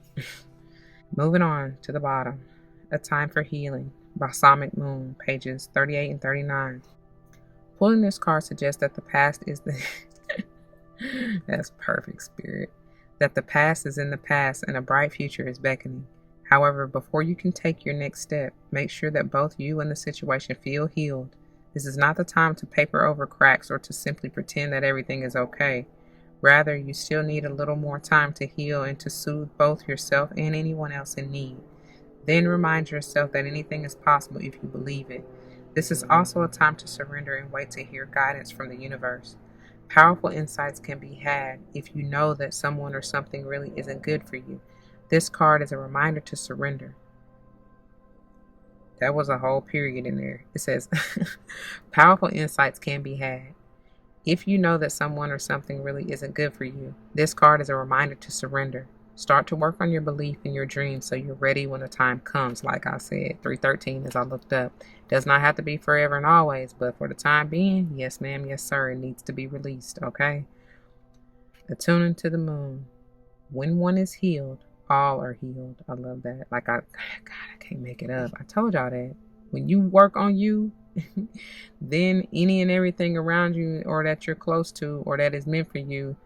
Moving on to the bottom. A Time for Healing. Balsamic Moon, pages 38 and 39. Pulling this card suggests that the past is the... That's perfect, Spirit. That the past is in the past and a bright future is beckoning. However, before you can take your next step, make sure that both you and the situation feel healed. This is not the time to paper over cracks or to simply pretend that everything is okay. Rather, you still need a little more time to heal and to soothe both yourself and anyone else in need. Then remind yourself that anything is possible if you believe it. This is also a time to surrender and wait to hear guidance from the universe. Powerful insights can be had if you know that someone or something really isn't good for you. This card is a reminder to surrender. That was a whole period in there. It says, powerful insights can be had if you know that someone or something really isn't good for you. This card is a reminder to surrender. Start to work on your belief in your dreams so you're ready when the time comes. Like I said, 313 as I looked up. Does not have to be forever and always, but for the time being, yes ma'am, yes sir, it needs to be released, okay? Attuning to the moon. When one is healed, all are healed. I love that. God, I can't make it up. I told y'all that. When you work on you, then any and everything around you or that you're close to or that is meant for you,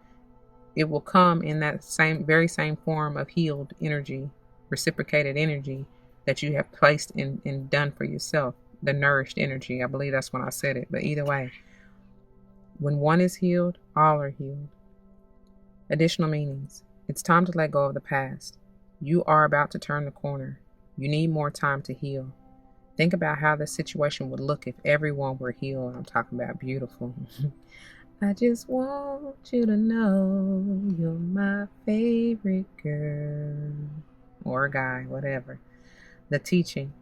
it will come in that very same form of healed energy, reciprocated energy that you have placed and done for yourself. The nourished energy. I believe that's when I said it. But either way, when one is healed, all are healed. Additional meanings. It's time to let go of the past. You are about to turn the corner. You need more time to heal. Think about how the situation would look if everyone were healed. I'm talking about beautiful. I just want you to know you're my favorite girl. Or guy, whatever. The teaching.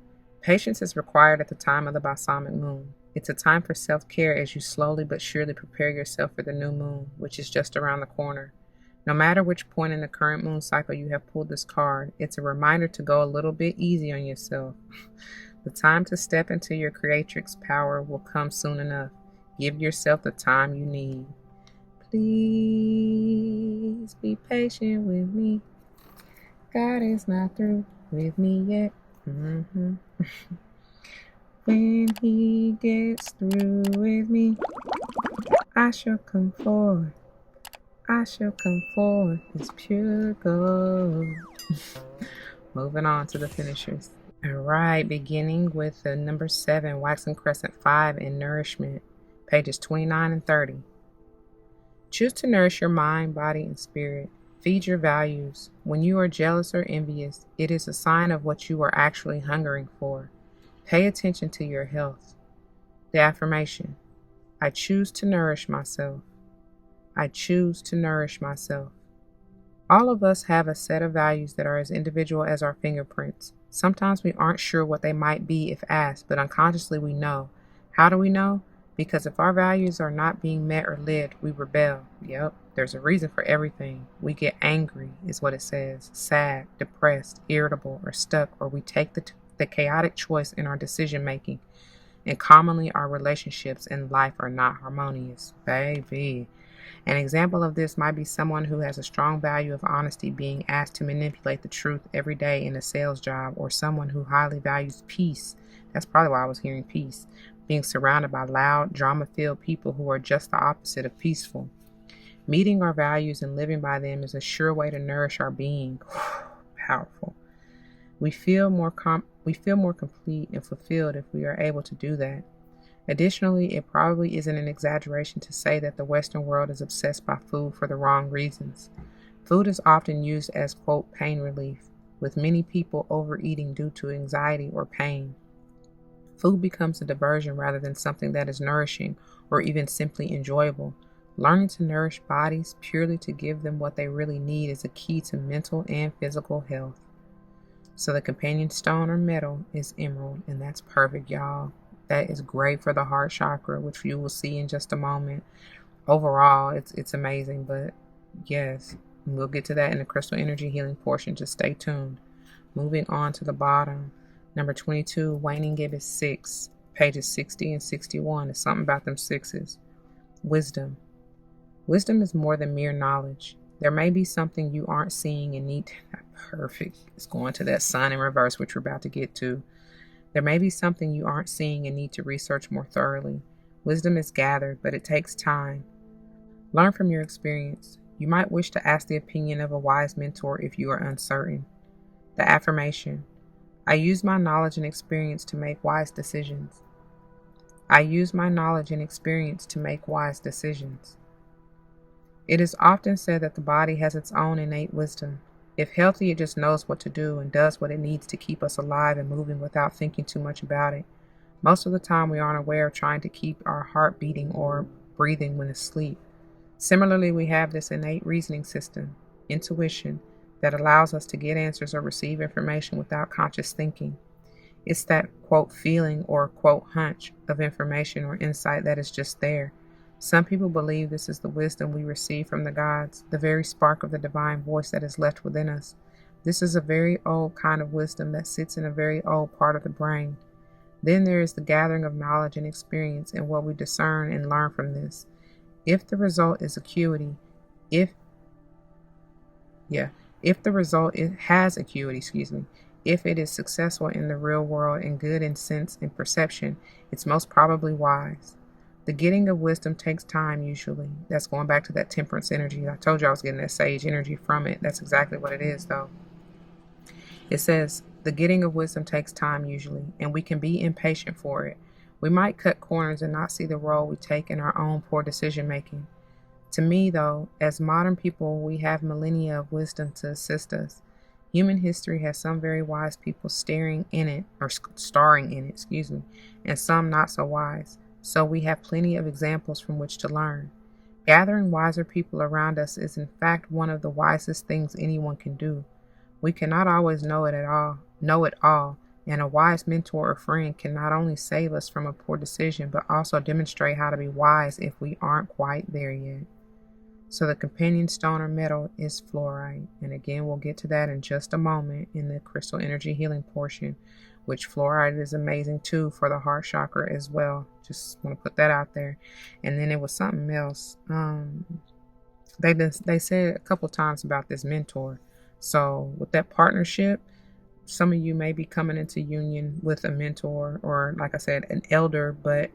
Patience is required at the time of the balsamic moon. It's a time for self-care as you slowly but surely prepare yourself for the new moon, which is just around the corner. No matter which point in the current moon cycle you have pulled this card, it's a reminder to go a little bit easy on yourself. The time to step into your creatrix power will come soon enough. Give yourself the time you need. Please be patient with me. God is not through with me yet. When he gets through with me, I shall come forth. I shall come forth as pure gold. Moving on to the finishers. All right, beginning with the number 7, Waxing Crescent 5 in Nourishment, pages 29 and 30. Choose to nourish your mind, body, and spirit. Feed your values. When you are jealous or envious, it is a sign of what you are actually hungering for. Pay attention to your health. The affirmation. I choose to nourish myself. I choose to nourish myself. All of us have a set of values that are as individual as our fingerprints. Sometimes we aren't sure what they might be if asked, but unconsciously we know. How do we know? Because if our values are not being met or lived, we rebel. Yep, there's a reason for everything. We get angry, is what it says, sad, depressed, irritable, or stuck, or we take the chaotic choice in our decision making. And commonly our relationships in life are not harmonious. Baby. An example of this might be someone who has a strong value of honesty being asked to manipulate the truth every day in a sales job, or someone who highly values peace. That's probably why I was hearing peace. Being surrounded by loud, drama-filled people who are just the opposite of peaceful. Meeting our values and living by them is a sure way to nourish our being. Powerful. We feel more complete and fulfilled if we are able to do that. Additionally, it probably isn't an exaggeration to say that the Western world is obsessed by food for the wrong reasons. Food is often used as, quote, pain relief, with many people overeating due to anxiety or pain. Food becomes a diversion rather than something that is nourishing or even simply enjoyable. Learning to nourish bodies purely to give them what they really need is a key to mental and physical health. So the companion stone or metal is emerald, and that's perfect, y'all. That is great for the heart chakra, which you will see in just a moment. Overall, it's amazing, but yes, we'll get to that in the crystal energy healing portion. Just stay tuned. Moving on to the bottom. Number 22, Waning Gibbous 6, pages 60 and 61. It's something about them sixes. Wisdom. Wisdom is more than mere knowledge. There may be something you aren't seeing and need. Perfect. It's going to that sign in reverse, which we're about to get to. There may be something you aren't seeing and need to research more thoroughly. Wisdom is gathered, but it takes time. Learn from your experience. You might wish to ask the opinion of a wise mentor if you are uncertain. The affirmation: I use my knowledge and experience to make wise decisions. I use my knowledge and experience to make wise decisions. It is often said that the body has its own innate wisdom. If healthy, it just knows what to do and does what it needs to keep us alive and moving without thinking too much about it. Most of the time, we aren't aware of trying to keep our heart beating or breathing when asleep. Similarly, we have this innate reasoning system, intuition, that allows us to get answers or receive information without conscious thinking. It's that, quote, feeling or, quote, hunch of information or insight that is just there. Some people believe this is the wisdom we receive from the gods, the very spark of the divine voice that is left within us. This is a very old kind of wisdom that sits in a very old part of the brain. Then there is the gathering of knowledge and experience and what we discern and learn from this. If the result is acuity, if the result has acuity, if it is successful in the real world and good in sense and perception, it's most probably wise. The getting of wisdom takes time usually. That's going back to that temperance energy. I told you I was getting that sage energy from it. That's exactly what it is, though. It says, the getting of wisdom takes time usually, and we can be impatient for it. We might cut corners and not see the role we take in our own poor decision making. To me, though, as modern people, we have millennia of wisdom to assist us. Human history has some very wise people starring in it, and some not so wise. So we have plenty of examples from which to learn. Gathering wiser people around us is in fact one of the wisest things anyone can do. We cannot always know it all, and a wise mentor or friend can not only save us from a poor decision, but also demonstrate how to be wise if we aren't quite there yet. So the companion stone or metal is fluorite, and again we'll get to that in just a moment in the crystal energy healing portion, which fluorite is amazing too for the heart chakra as well. Just want to put that out there. And then it was something else. They said a couple times about this mentor. So with that partnership, some of you may be coming into union with a mentor, or like I said, an elder, but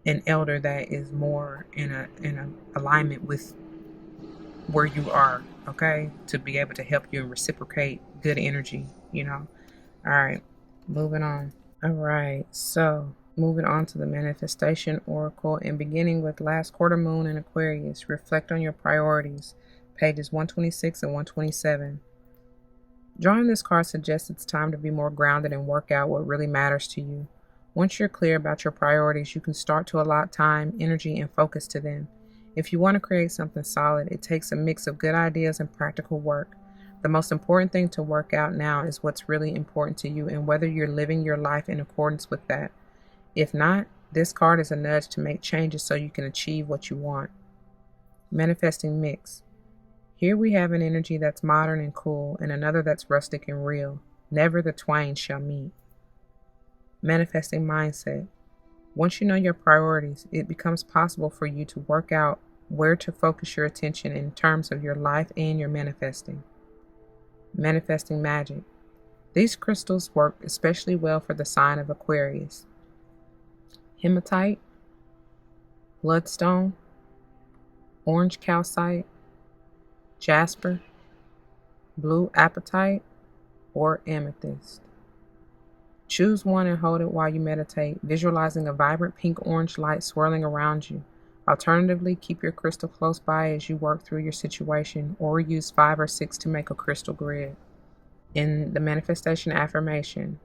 an elder that is more in a alignment with where you are, okay, to be able to help you and reciprocate good energy, All right, moving on. All right, so moving on to the manifestation oracle, and beginning with last quarter moon in Aquarius. Reflect on your priorities, pages 126 and 127. Drawing this card suggests it's time to be more grounded and work out what really matters to you. Once you're clear about your priorities, you can start to allot time, energy, and focus to them. If you want to create something solid, it takes a mix of good ideas and practical work. The most important thing to work out now is what's really important to you and whether you're living your life in accordance with that. If not, this card is a nudge to make changes so you can achieve what you want. Manifesting mix. Here we have an energy that's modern and cool and another that's rustic and real. Never the twain shall meet. Manifesting mindset. Once you know your priorities, it becomes possible for you to work out where to focus your attention in terms of your life and your manifesting. Manifesting magic. These crystals work especially well for the sign of Aquarius. Hematite, bloodstone, orange calcite, jasper, blue apatite, or amethyst. Choose one and hold it while you meditate, visualizing a vibrant pink-orange light swirling around you. Alternatively, keep your crystal close by as you work through your situation, or use 5 or 6 to make a crystal grid. In the manifestation affirmation,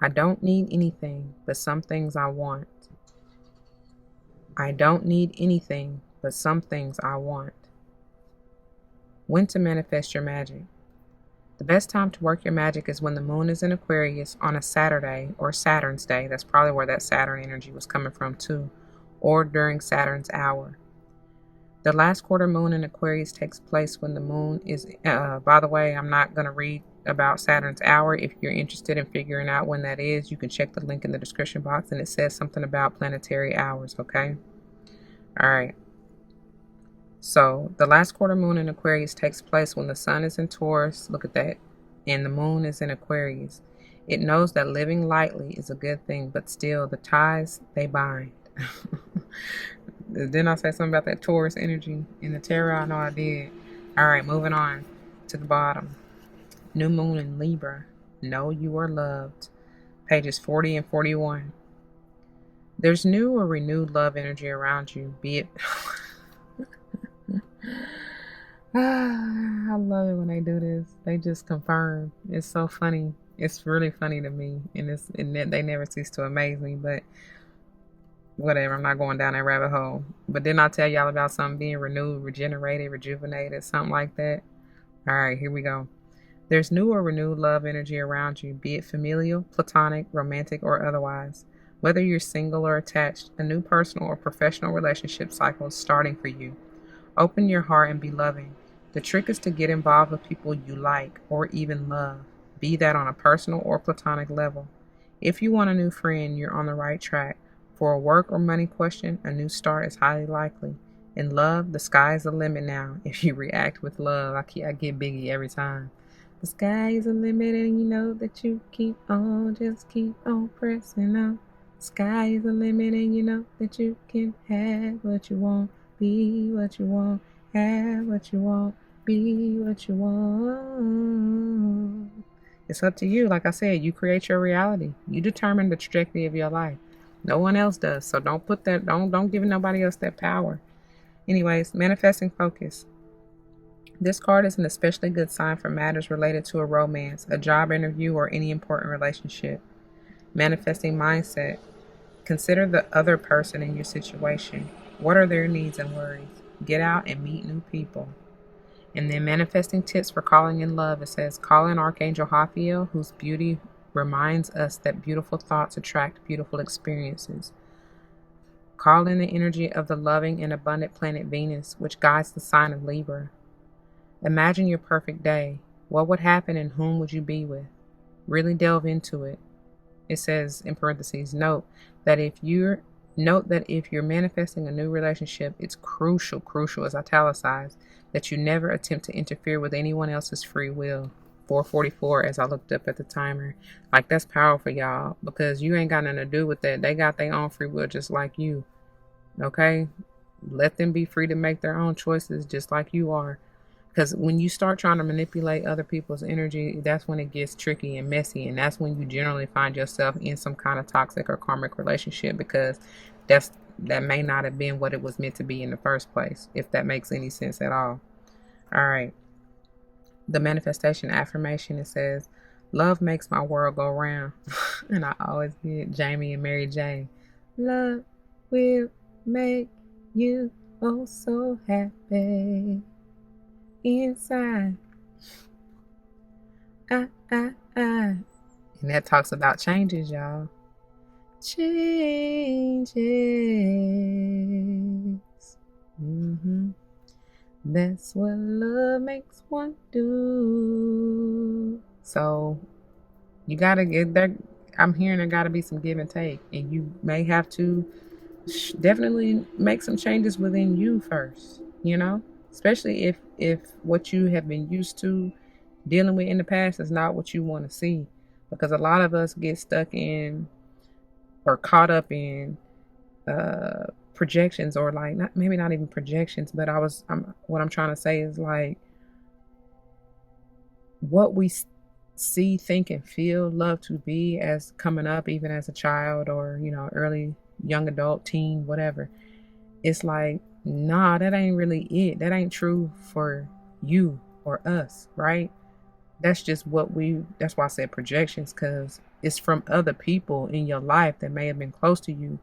I don't need anything, but some things I want. I don't need anything, but some things I want. When to manifest your magic. The best time to work your magic is when the moon is in Aquarius on a Saturday or Saturn's day. That's probably where that Saturn energy was coming from too, or during Saturn's hour. The last quarter moon in Aquarius takes place when the moon is, by the way, I'm not going to read about Saturn's hour. If you're interested in figuring out when that is, you can check the link in the description box, and it says something about planetary hours, okay? All right. So the last quarter moon in Aquarius takes place when the sun is in Taurus, look at that, and the moon is in Aquarius. It knows that living lightly is a good thing, but still the ties, they bind. Didn't I say something about that Taurus energy in the tarot? I know I did. All right, moving on to the bottom. New moon in Libra. Know you are loved. Pages 40 and 41. There's new or renewed love energy around you, be it... I love it when they do this. They just confirm. It's so funny. It's really funny to me, and they never cease to amaze me. But whatever, I'm not going down that rabbit hole. But didn't I tell y'all about something being renewed, regenerated, rejuvenated, something like that? All right, here we go. There's new or renewed love energy around you, be it familial, platonic, romantic, or otherwise. Whether you're single or attached, a new personal or professional relationship cycle is starting for you. Open your heart and be loving. The trick is to get involved with people you like or even love, be that on a personal or platonic level. If you want a new friend, you're on the right track. For a work or money question, a new start is highly likely. In love, the sky is the limit now. If you react with love, I get Biggie every time. The sky is the limit and you know that you keep on, just keep on pressing on. The sky is the limit and you know that you can have what you want, be what you want, have what you want, be what you want. It's up to you. Like I said, you create your reality. You determine the trajectory of your life. No one else does. So don't give nobody else that power. Anyways, manifesting focus. This card is an especially good sign for matters related to a romance, a job interview, or any important relationship. Manifesting mindset. Consider the other person in your situation. What are their needs and worries? Get out and meet new people. And then manifesting tips for calling in love. It says, call in Archangel Raphael, whose beauty reminds us that beautiful thoughts attract beautiful experiences. Call in the energy of the loving and abundant planet Venus, which guides the sign of Libra. Imagine your perfect day. What would happen and whom would you be with? Really delve into it. It says, in parentheses, note that if you're manifesting a new relationship, it's crucial is italicized, that you never attempt to interfere with anyone else's free will. 444 as I looked up at the timer. Like, that's powerful, y'all, because you ain't got nothing to do with that. They got their own free will just like you. Okay? Let them be free to make their own choices just like you are. Because when you start trying to manipulate other people's energy, that's when it gets tricky and messy. And that's when you generally find yourself in some kind of toxic or karmic relationship, because that may not have been what it was meant to be in the first place, if that makes any sense at all. All right. The manifestation affirmation, it says, love makes my world go round. And I always get Jamie and Mary J. Love will make you oh so happy inside. And that talks about changes, y'all. Changes. That's what love makes one do. So you gotta get there. I'm hearing there gotta be some give and take, and you may have to definitely make some changes within you first, especially if what you have been used to dealing with in the past is not what you want to see. Because a lot of us get stuck in or caught up in projections, or like maybe not even projections, but what I'm trying to say is like what we see, think, and feel love to be as coming up, even as a child or early young adult, teen, whatever. It's like, nah, that ain't really it. That ain't true for you or us, right? That's just that's why I said projections, because it's from other people in your life that may have been close to you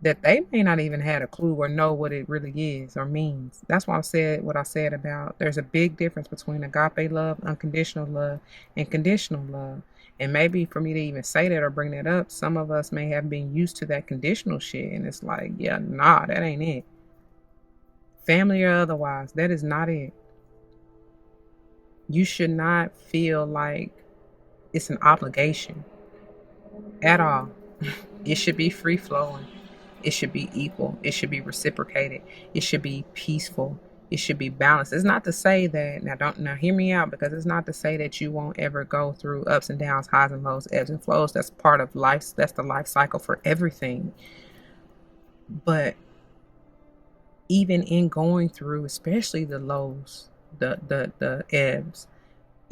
that they may not even had a clue or know what it really is or means. That's why I said what I said about there's a big difference between agape love, unconditional love, and conditional love. And maybe for me to even say that or bring that up, some of us may have been used to that conditional shit, and it's like, yeah, nah, that ain't it. Family or otherwise, that is not it. You should not feel like it's an obligation at all. It should be free flowing. It should be equal. It should be reciprocated. It should be peaceful. it should be balanced. It's not to say that, now hear me out, because it's not to say that you won't ever go through ups and downs, highs and lows, ebbs and flows. That's part of life. That's the life cycle for everything. But even in going through, especially the lows, the ebbs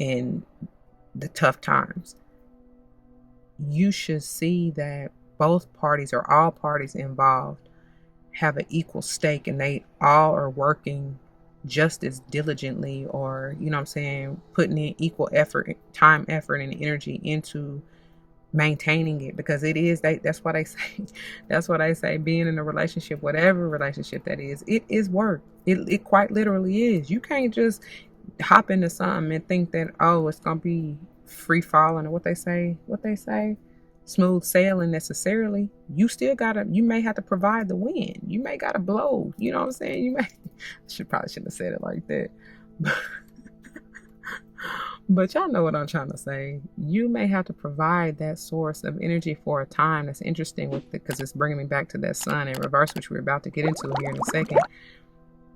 and the tough times, you should see that both parties or all parties involved have an equal stake, and they all are working just as diligently, or, you know what I'm saying, putting in equal effort, time, effort, and energy into maintaining it, because it is, that's what I say. That's what I say. Being in a relationship, whatever relationship that is, it is work. It quite literally is. You can't just hop into something and think that, oh, it's gonna be free falling, or what they say, smooth sailing necessarily. You still gotta, you may have to provide the wind. You may gotta blow. You know what I'm saying? You may probably shouldn't have said it like that. But y'all know what I'm trying to say. You may have to provide that source of energy for a time. That's interesting with it, because it's bringing me back to that sun in reverse, which we're about to get into here in a second.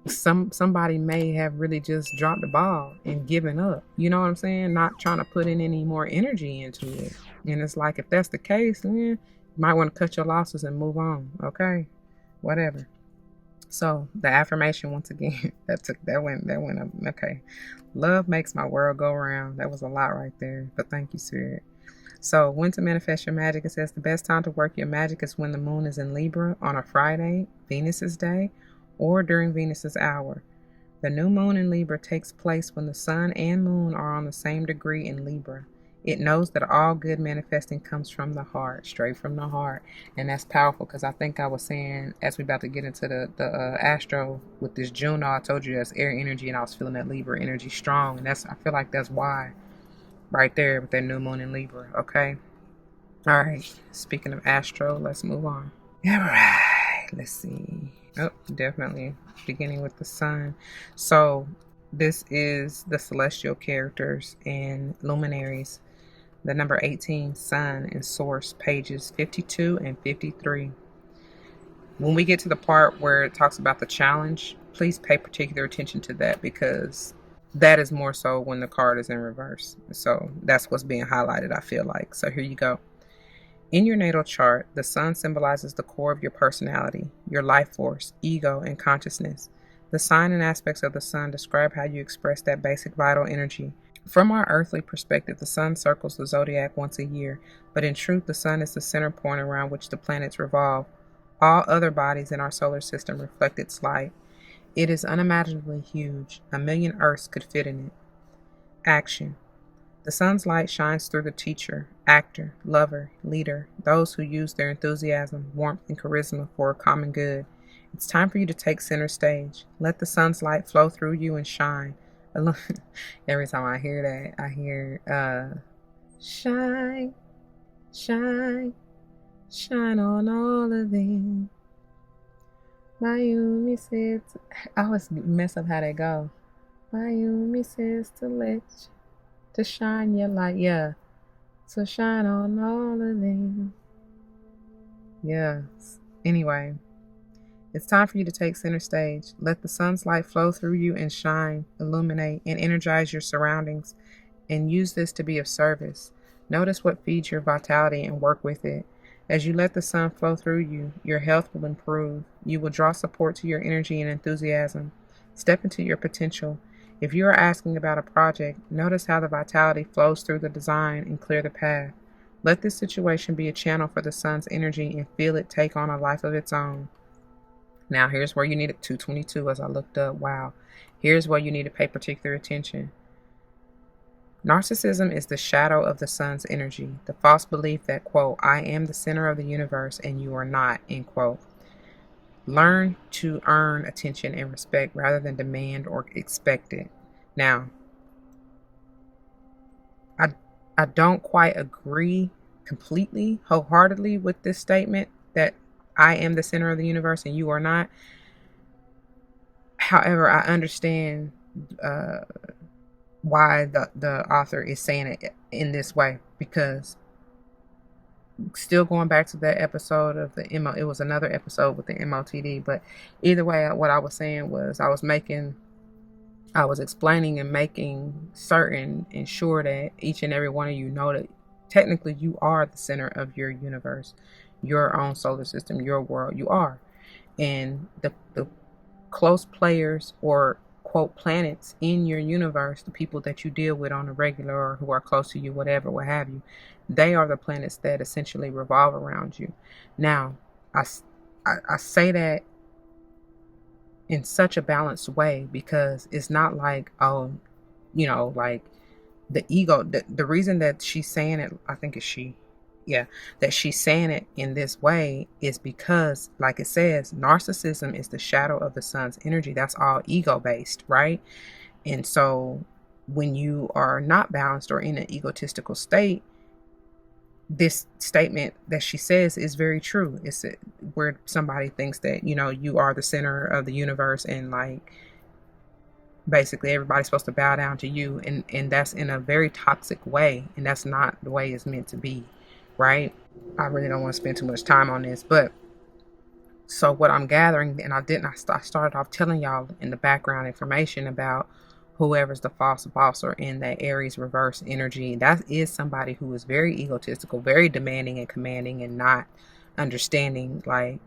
Somebody may have really just dropped the ball and given up. You know what I'm saying? Not trying to put in any more energy into it. And it's like, if that's the case, you might want to cut your losses and move on. Okay, whatever. So the affirmation, once again, that went up. Okay. Love makes my world go round. That was a lot right there, but thank you, Spirit. So when to manifest your magic, it says the best time to work your magic is when the moon is in Libra on a Friday, Venus's day, or during Venus's hour. The new moon in Libra takes place when the sun and moon are on the same degree in Libra. It knows that all good manifesting comes from the heart, straight from the heart. And that's powerful, because I think I was saying, as we about to get into the Astro with this Juno, I told you that's air energy, and I was feeling that Libra energy strong. And I feel like that's why, right there with that new moon in Libra. Okay. All right. Speaking of Astro, let's move on. All right. Let's see. Oh, definitely beginning with the sun. So this is the celestial characters and luminaries. The number 18, Sun and Source, pages 52 and 53. When we get to the part where it talks about the challenge, please pay particular attention to that, because that is more so when the card is in reverse. So that's what's being highlighted, I feel like. So here you go. In your natal chart, the sun symbolizes the core of your personality, your life force, ego, and consciousness. The sign and aspects of the sun describe how you express that basic vital energy. From our earthly perspective, the sun circles the zodiac once a year, but in truth, the sun is the center point around which the planets revolve. All other bodies in our solar system reflect its light. It is unimaginably huge. 1,000,000 Earths could fit in it. Action. The sun's light shines through the teacher, actor, lover, leader, those who use their enthusiasm, warmth, and charisma for a common good. It's time for you to take center stage. Let the sun's light flow through you and shine. Every time I hear that, I hear, shine, shine, shine on all of them. Mayumi says, I always mess up how they go. Mayumi says to shine your light, yeah. So shine on all of them. Yes. Anyway. It's time for you to take center stage. Let the sun's light flow through you and shine, illuminate, and energize your surroundings, and use this to be of service. Notice what feeds your vitality and work with it. As you let the sun flow through you, your health will improve. You will draw support to your energy and enthusiasm. Step into your potential. If you are asking about a project, notice how the vitality flows through the design and clear the path. Let this situation be a channel for the sun's energy and feel it take on a life of its own. Now, here's where you need it, 222, as I looked up. Wow. Here's where you need to pay particular attention. Narcissism is the shadow of the sun's energy, the false belief that, quote, I am the center of the universe and you are not, end quote. Learn to earn attention and respect rather than demand or expect it. Now, I don't quite agree completely, wholeheartedly with this statement that I am the center of the universe and you are not. However, I understand why the author is saying it in this way, because still going back to that episode of the MO, it was another episode with the MOTD, but either way, what I was saying was I was making I was explaining and making certain and sure that each and every one of you know that technically you are the center of your universe, your own solar system, your world. You are. And the close players, or quote planets in your universe, the people that you deal with on a regular or who are close to you, whatever, what have you, they are the planets that essentially revolve around you. Now, I say that in such a balanced way because it's not like, oh, like the ego, the reason that she's saying it, I think it's she, yeah, that she's saying it in this way is because, like it says, narcissism is the shadow of the sun's energy. That's all ego based, right? And so when you are not balanced or in an egotistical state, this statement that she says is very true. It's where somebody thinks that, you are the center of the universe, and like basically everybody's supposed to bow down to you, and that's in a very toxic way, and that's not the way it's meant to be, right? I really don't want to spend too much time on this, but so what I'm gathering, and I started off telling y'all in the background information about whoever's the false boss or in that Aries reverse energy. That is somebody who is very egotistical, very demanding and commanding, and not understanding, like,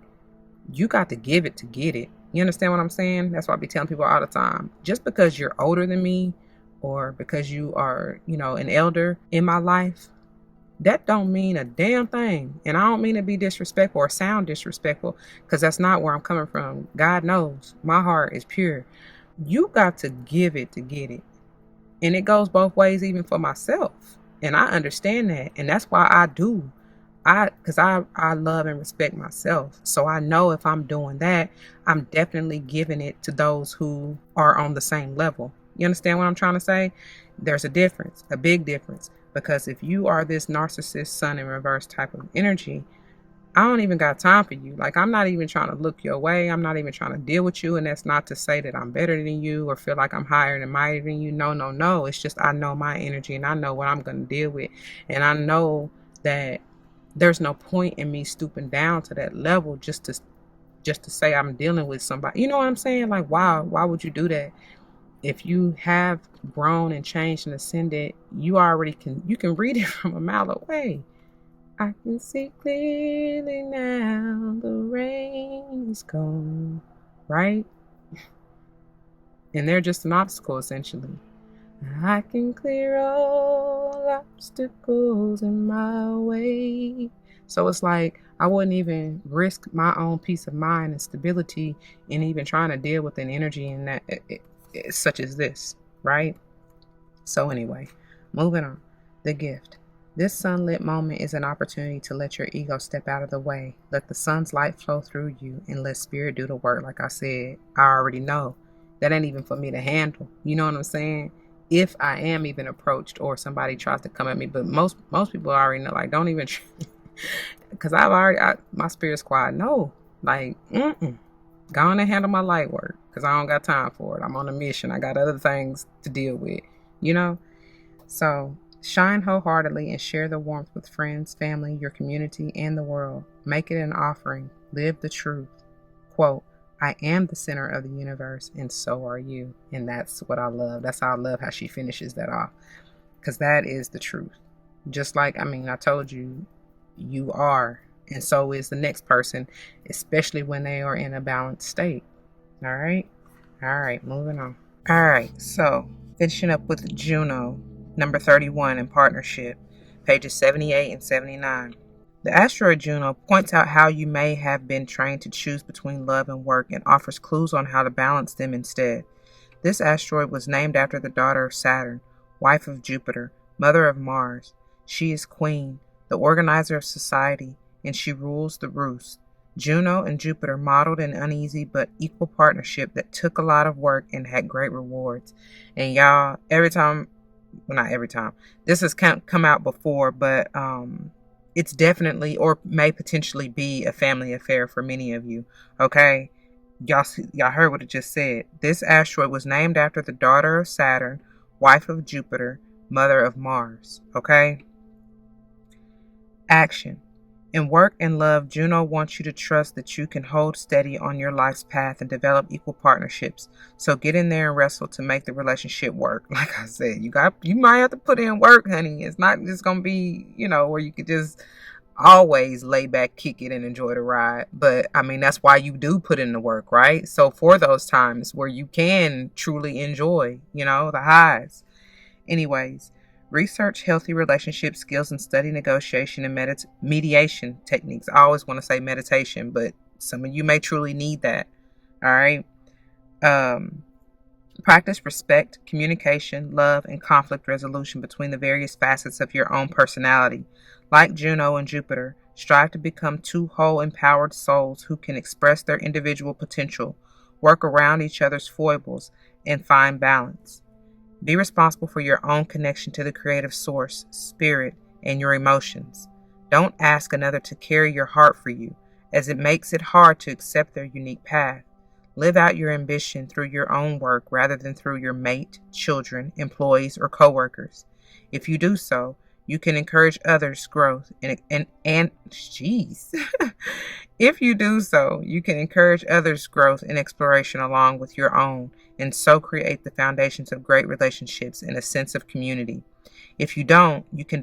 you got to give it to get it. You understand what I'm saying? That's why I be telling people all the time. Just because you're older than me, or because you are, an elder in my life, that don't mean a damn thing. And I don't mean to be disrespectful or sound disrespectful, because that's not where I'm coming from. God knows my heart is pure. You got to give it to get it. And it goes both ways, even for myself. And I understand that. And that's why I do. Because I love and respect myself. So I know if I'm doing that, I'm definitely giving it to those who are on the same level. You understand what I'm trying to say? There's a difference, a big difference. Because if you are this narcissist sun in reverse type of energy, I don't even got time for you. Like, I'm not even trying to look your way. I'm not even trying to deal with you. And that's not to say that I'm better than you or feel like I'm higher and mightier than you. No, no, no. It's just I know my energy and I know what I'm going to deal with. And I know that there's no point in me stooping down to that level just to say I'm dealing with somebody. You know what I'm saying? Like, why would you do that? If you have grown and changed and ascended, you can read it from a mile away. I can see clearly now, the rain is gone, right? And they're just an obstacle, essentially. I can clear all obstacles in my way. So it's like, I wouldn't even risk my own peace of mind and stability in even trying to deal with an energy in that such as this, right? So anyway, moving on. The gift. This sunlit moment is an opportunity to let your ego step out of the way. Let the sun's light flow through you and let spirit do the work. Like I said, I already know. That ain't even for me to handle. You know what I'm saying? If I am even approached or somebody tries to come at me, but most people already know, like, don't even, because my spirit's quiet. No, like, go on and handle my light work, because I don't got time for it. I'm on a mission. I got other things to deal with, So shine wholeheartedly and share the warmth with friends, family, your community, and the world. Make it an offering. Live the truth. Quote, I am the center of the universe, and so are you. And that's what I love. That's how I love how she finishes that off, because that is the truth. Just like, I told you, you are, and so is the next person, especially when they are in a balanced state. All right, moving on. All right, so finishing up with Juno, number 31 in partnership, pages 78 and 79. The asteroid Juno points out how you may have been trained to choose between love and work and offers clues on how to balance them instead. This asteroid was named after the daughter of Saturn, wife of Jupiter, mother of Mars. She is queen, the organizer of society, and she rules the roost. Juno and Jupiter modeled an uneasy but equal partnership that took a lot of work and had great rewards. And y'all, not every time, this has come out before, but it's definitely, or may potentially be, a family affair for many of you. Okay, y'all heard what it just said. This asteroid was named after the daughter of Saturn, wife of Jupiter, mother of Mars. Okay. Action. In work and love, Juno wants you to trust that you can hold steady on your life's path and develop equal partnerships. So get in there and wrestle to make the relationship work. Like I said, you might have to put in work, honey. It's not just gonna be, where you could just always lay back, kick it, and enjoy the ride. But I mean, that's why you do put in the work, right? So for those times where you can truly enjoy, the highs. Anyways, research healthy relationship skills and study negotiation and mediation techniques. I always want to say meditation, but some of you may truly need that. All right. Practice respect, communication, love, and conflict resolution between the various facets of your own personality. Like Juno and Jupiter, strive to become two whole, empowered souls who can express their individual potential, work around each other's foibles, and find balance. Be responsible for your own connection to the creative source, spirit, and your emotions. Don't ask another to carry your heart for you, as it makes it hard to accept their unique path. Live out your ambition through your own work rather than through your mate, children, employees, or coworkers. If you do so, you can encourage others' growth If you do so, you can encourage others' growth and exploration along with your own, and so create the foundations of great relationships and a sense of community. If you don't, you can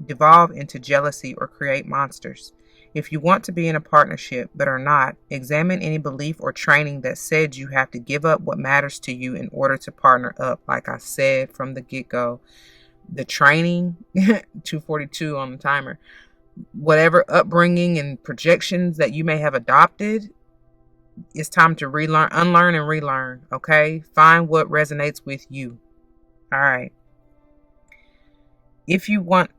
devolve into jealousy or create monsters. If you want to be in a partnership but are not, examine any belief or training that said you have to give up what matters to you in order to partner up. Like I said from the get-go, the training, 242 on the timer, whatever upbringing and projections that you may have adopted, it's time to unlearn and relearn, okay? Find what resonates with you. All right. If you want,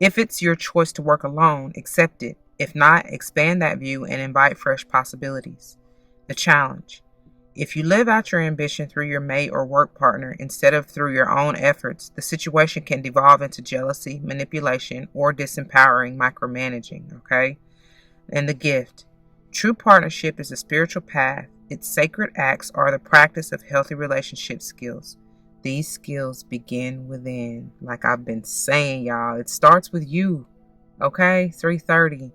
if it's your choice to work alone, accept it. If not, expand that view and invite fresh possibilities. The challenge. If you live out your ambition through your mate or work partner instead of through your own efforts, the situation can devolve into jealousy, manipulation, or disempowering micromanaging, okay? And the gift. True partnership is a spiritual path. Its sacred acts are the practice of healthy relationship skills. These skills begin within. Like I've been saying, y'all, it starts with you. Okay, 3:30.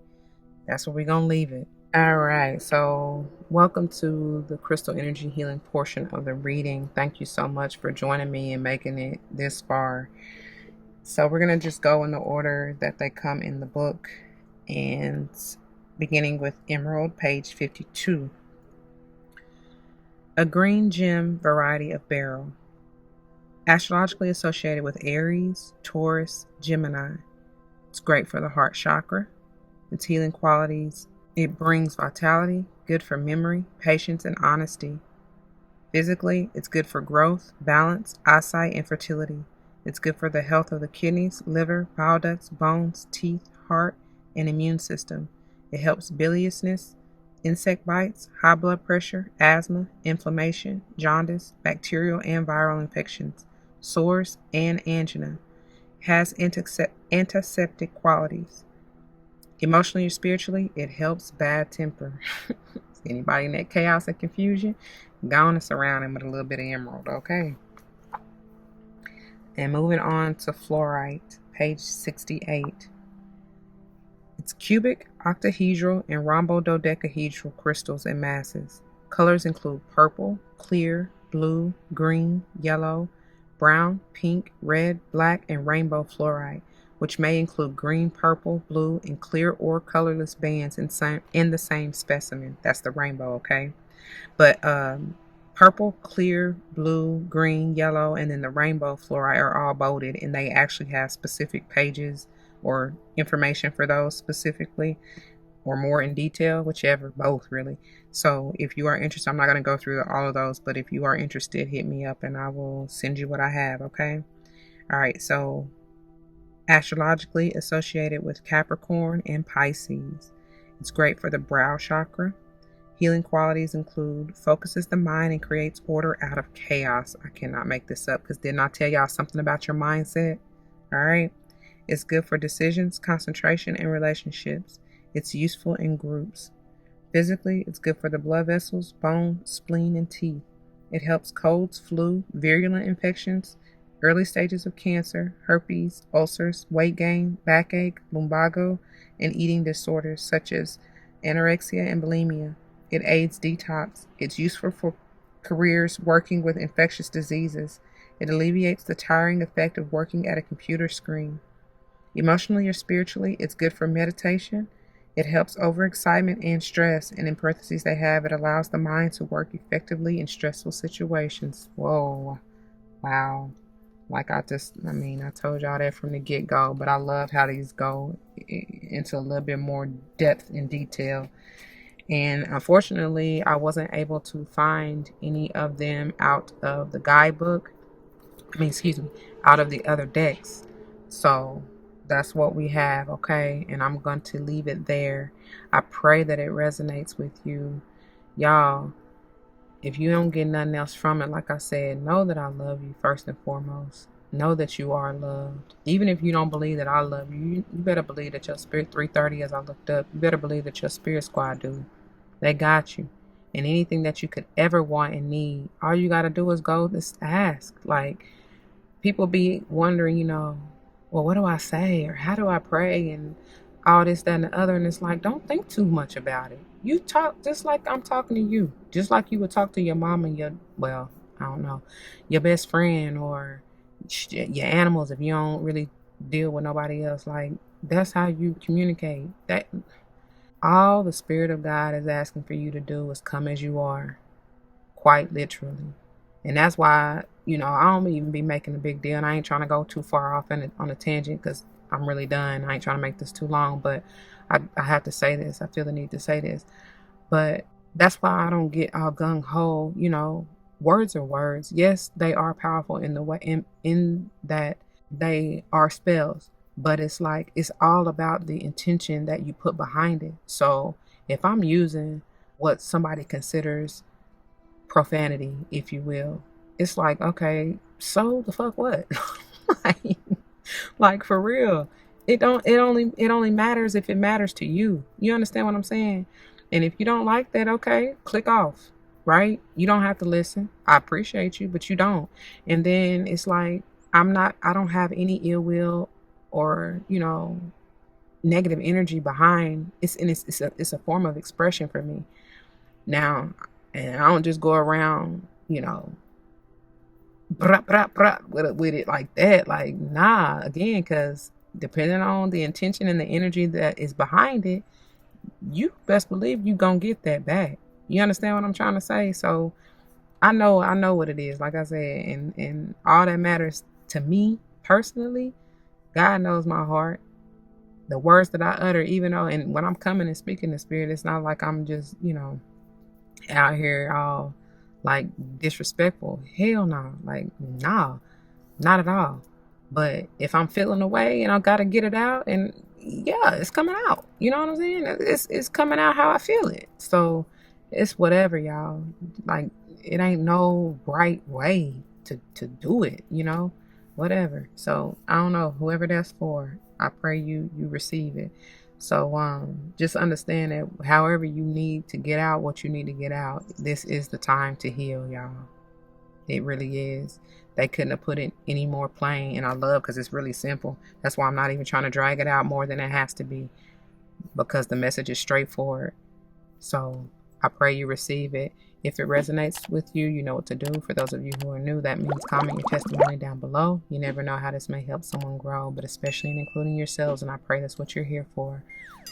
That's where we're going to leave it. All right, so welcome to the crystal energy healing portion of the reading. Thank you so much for joining me and making it this far. So we're going to just go in the order that they come in the book, and beginning with Emerald, page 52. A green gem variety of beryl. Astrologically associated with Aries, Taurus, Gemini. It's great for the heart chakra. Its healing qualities. It brings vitality, good for memory, patience, and honesty. Physically, it's good for growth, balance, eyesight, and fertility. It's good for the health of the kidneys, liver, bile ducts, bones, teeth, heart, and immune system. It helps biliousness, insect bites, high blood pressure, asthma, inflammation, jaundice, bacterial and viral infections, sores, and angina. Has antiseptic qualities. Emotionally or spiritually, it helps bad temper. Anybody in that chaos and confusion, go on and surround him with a little bit of emerald, okay? And moving on to fluorite, page 68. It's cubic, octahedral, and rhombododecahedral crystals and masses. Colors include purple, clear, blue, green, yellow, brown, pink, red, black, and rainbow fluorite, which may include green, purple, blue, and clear or colorless bands in the same specimen. That's the rainbow, okay? But purple, clear, blue, green, yellow, and then the rainbow fluorite are all bolded, and they actually have specific pages or information for those specifically, or more in detail, whichever, both really. So if you are interested, I'm not going to go through all of those, but if you are interested, hit me up and I will send you what I have, okay? All right, so astrologically associated with Capricorn and Pisces. It's great for the brow chakra. Healing qualities include focuses the mind and creates order out of chaos. I cannot make this up because didn't I tell y'all something about your mindset? All right. It's good for decisions, concentration, and relationships. It's useful in groups. Physically, it's good for the blood vessels, bone, spleen, and teeth. It helps colds, flu, virulent infections, early stages of cancer, herpes, ulcers, weight gain, backache, lumbago, and eating disorders such as anorexia and bulimia. It aids detox. It's useful for careers working with infectious diseases. It alleviates the tiring effect of working at a computer screen. Emotionally or spiritually, it's good for meditation. It helps overexcitement and stress, and in parentheses they have, it allows the mind to work effectively in stressful situations. Whoa, wow. Like I told y'all that from the get-go, but I love how these go into a little bit more depth and detail. And unfortunately, I wasn't able to find any of them out of the guidebook. Out of the other decks. So that's what we have, okay? And I'm going to leave it there. I pray that it resonates with you. Y'all, if you don't get nothing else from it, like I said, know that I love you first and foremost. Know that you are loved. Even if you don't believe that I love you, you better believe that your spirit 330, as I looked up, you better believe that your spirit squad do. They got you. And anything that you could ever want and need, all you got to do is go just ask. Like, people be wondering, well, what do I say? Or how do I pray? And all this, that, and the other. And it's like, don't think too much about it. You talk just like I'm talking to you. Just like you would talk to your mom and your best friend or your animals if you don't really deal with nobody else. Like, that's how you communicate. That all the Spirit of God is asking for you to do is come as you are, quite literally. And that's why, I don't even be making a big deal. And I ain't trying to go too far off on a tangent because I'm really done. I ain't trying to make this too long, but I have to say this. I feel the need to say this. But that's why I don't get all gung-ho. Words are words. Yes, they are powerful in the way in that they are spells. But it's like, it's all about the intention that you put behind it. So if I'm using what somebody considers profanity, if you will, it's like, okay, so the fuck what? like for real. It only matters if it matters to you. You understand what I'm saying? And if you don't like that, okay, click off, right? You don't have to listen. I appreciate you, but you don't. And then it's like, I don't have any ill will or, negative energy behind it's a form of expression for me now. And I don't just go around, with it like that. Like, nah, again, because depending on the intention and the energy that is behind it, you best believe you gonna get that back. You understand what I'm trying to say? So I know what it is, like I said, and all that matters to me personally, God knows my heart. The words that I utter, even though, and when I'm coming and speaking the Spirit, it's not like I'm just, out here all like disrespectful. Hell no. Like, nah, not at all. But if I'm feeling away and I gotta get it out, and yeah, it's coming out. You know what I'm saying? It's coming out how I feel it. So it's whatever, y'all. Like, it ain't no right way to do it, whatever. So I don't know, whoever that's for, I pray you receive it. So just understand that however you need to get out what you need to get out, this is the time to heal, y'all. It really is. They couldn't have put it any more plain, and I love, because it's really simple. That's why I'm not even trying to drag it out more than it has to be, because the message is straightforward. So I pray you receive it. If it resonates with you, you know what to do. For those of you who are new, that means comment your testimony down below. You never know how this may help someone grow, but especially and including yourselves, and I pray that's what you're here for.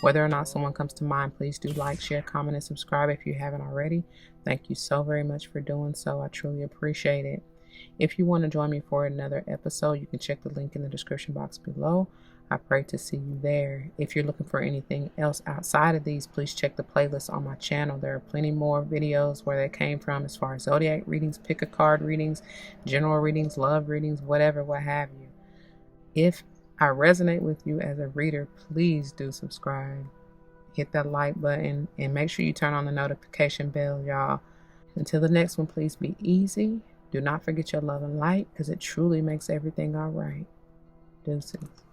Whether or not someone comes to mind, please do like, share, comment, and subscribe if you haven't already. Thank you so very much for doing so. I truly appreciate it. If you want to join me for another episode, you can check the link in the description box below. I pray to see you there. If you're looking for anything else outside of these, please check the playlist on my channel. There are plenty more videos where they came from, as far as zodiac readings, pick a card readings, general readings, love readings, whatever, what have you. If I resonate with you as a reader, please do subscribe. Hit that like button and make sure you turn on the notification bell, y'all. Until the next one, please be easy. Do not forget your love and light, because it truly makes everything all right. Deuces.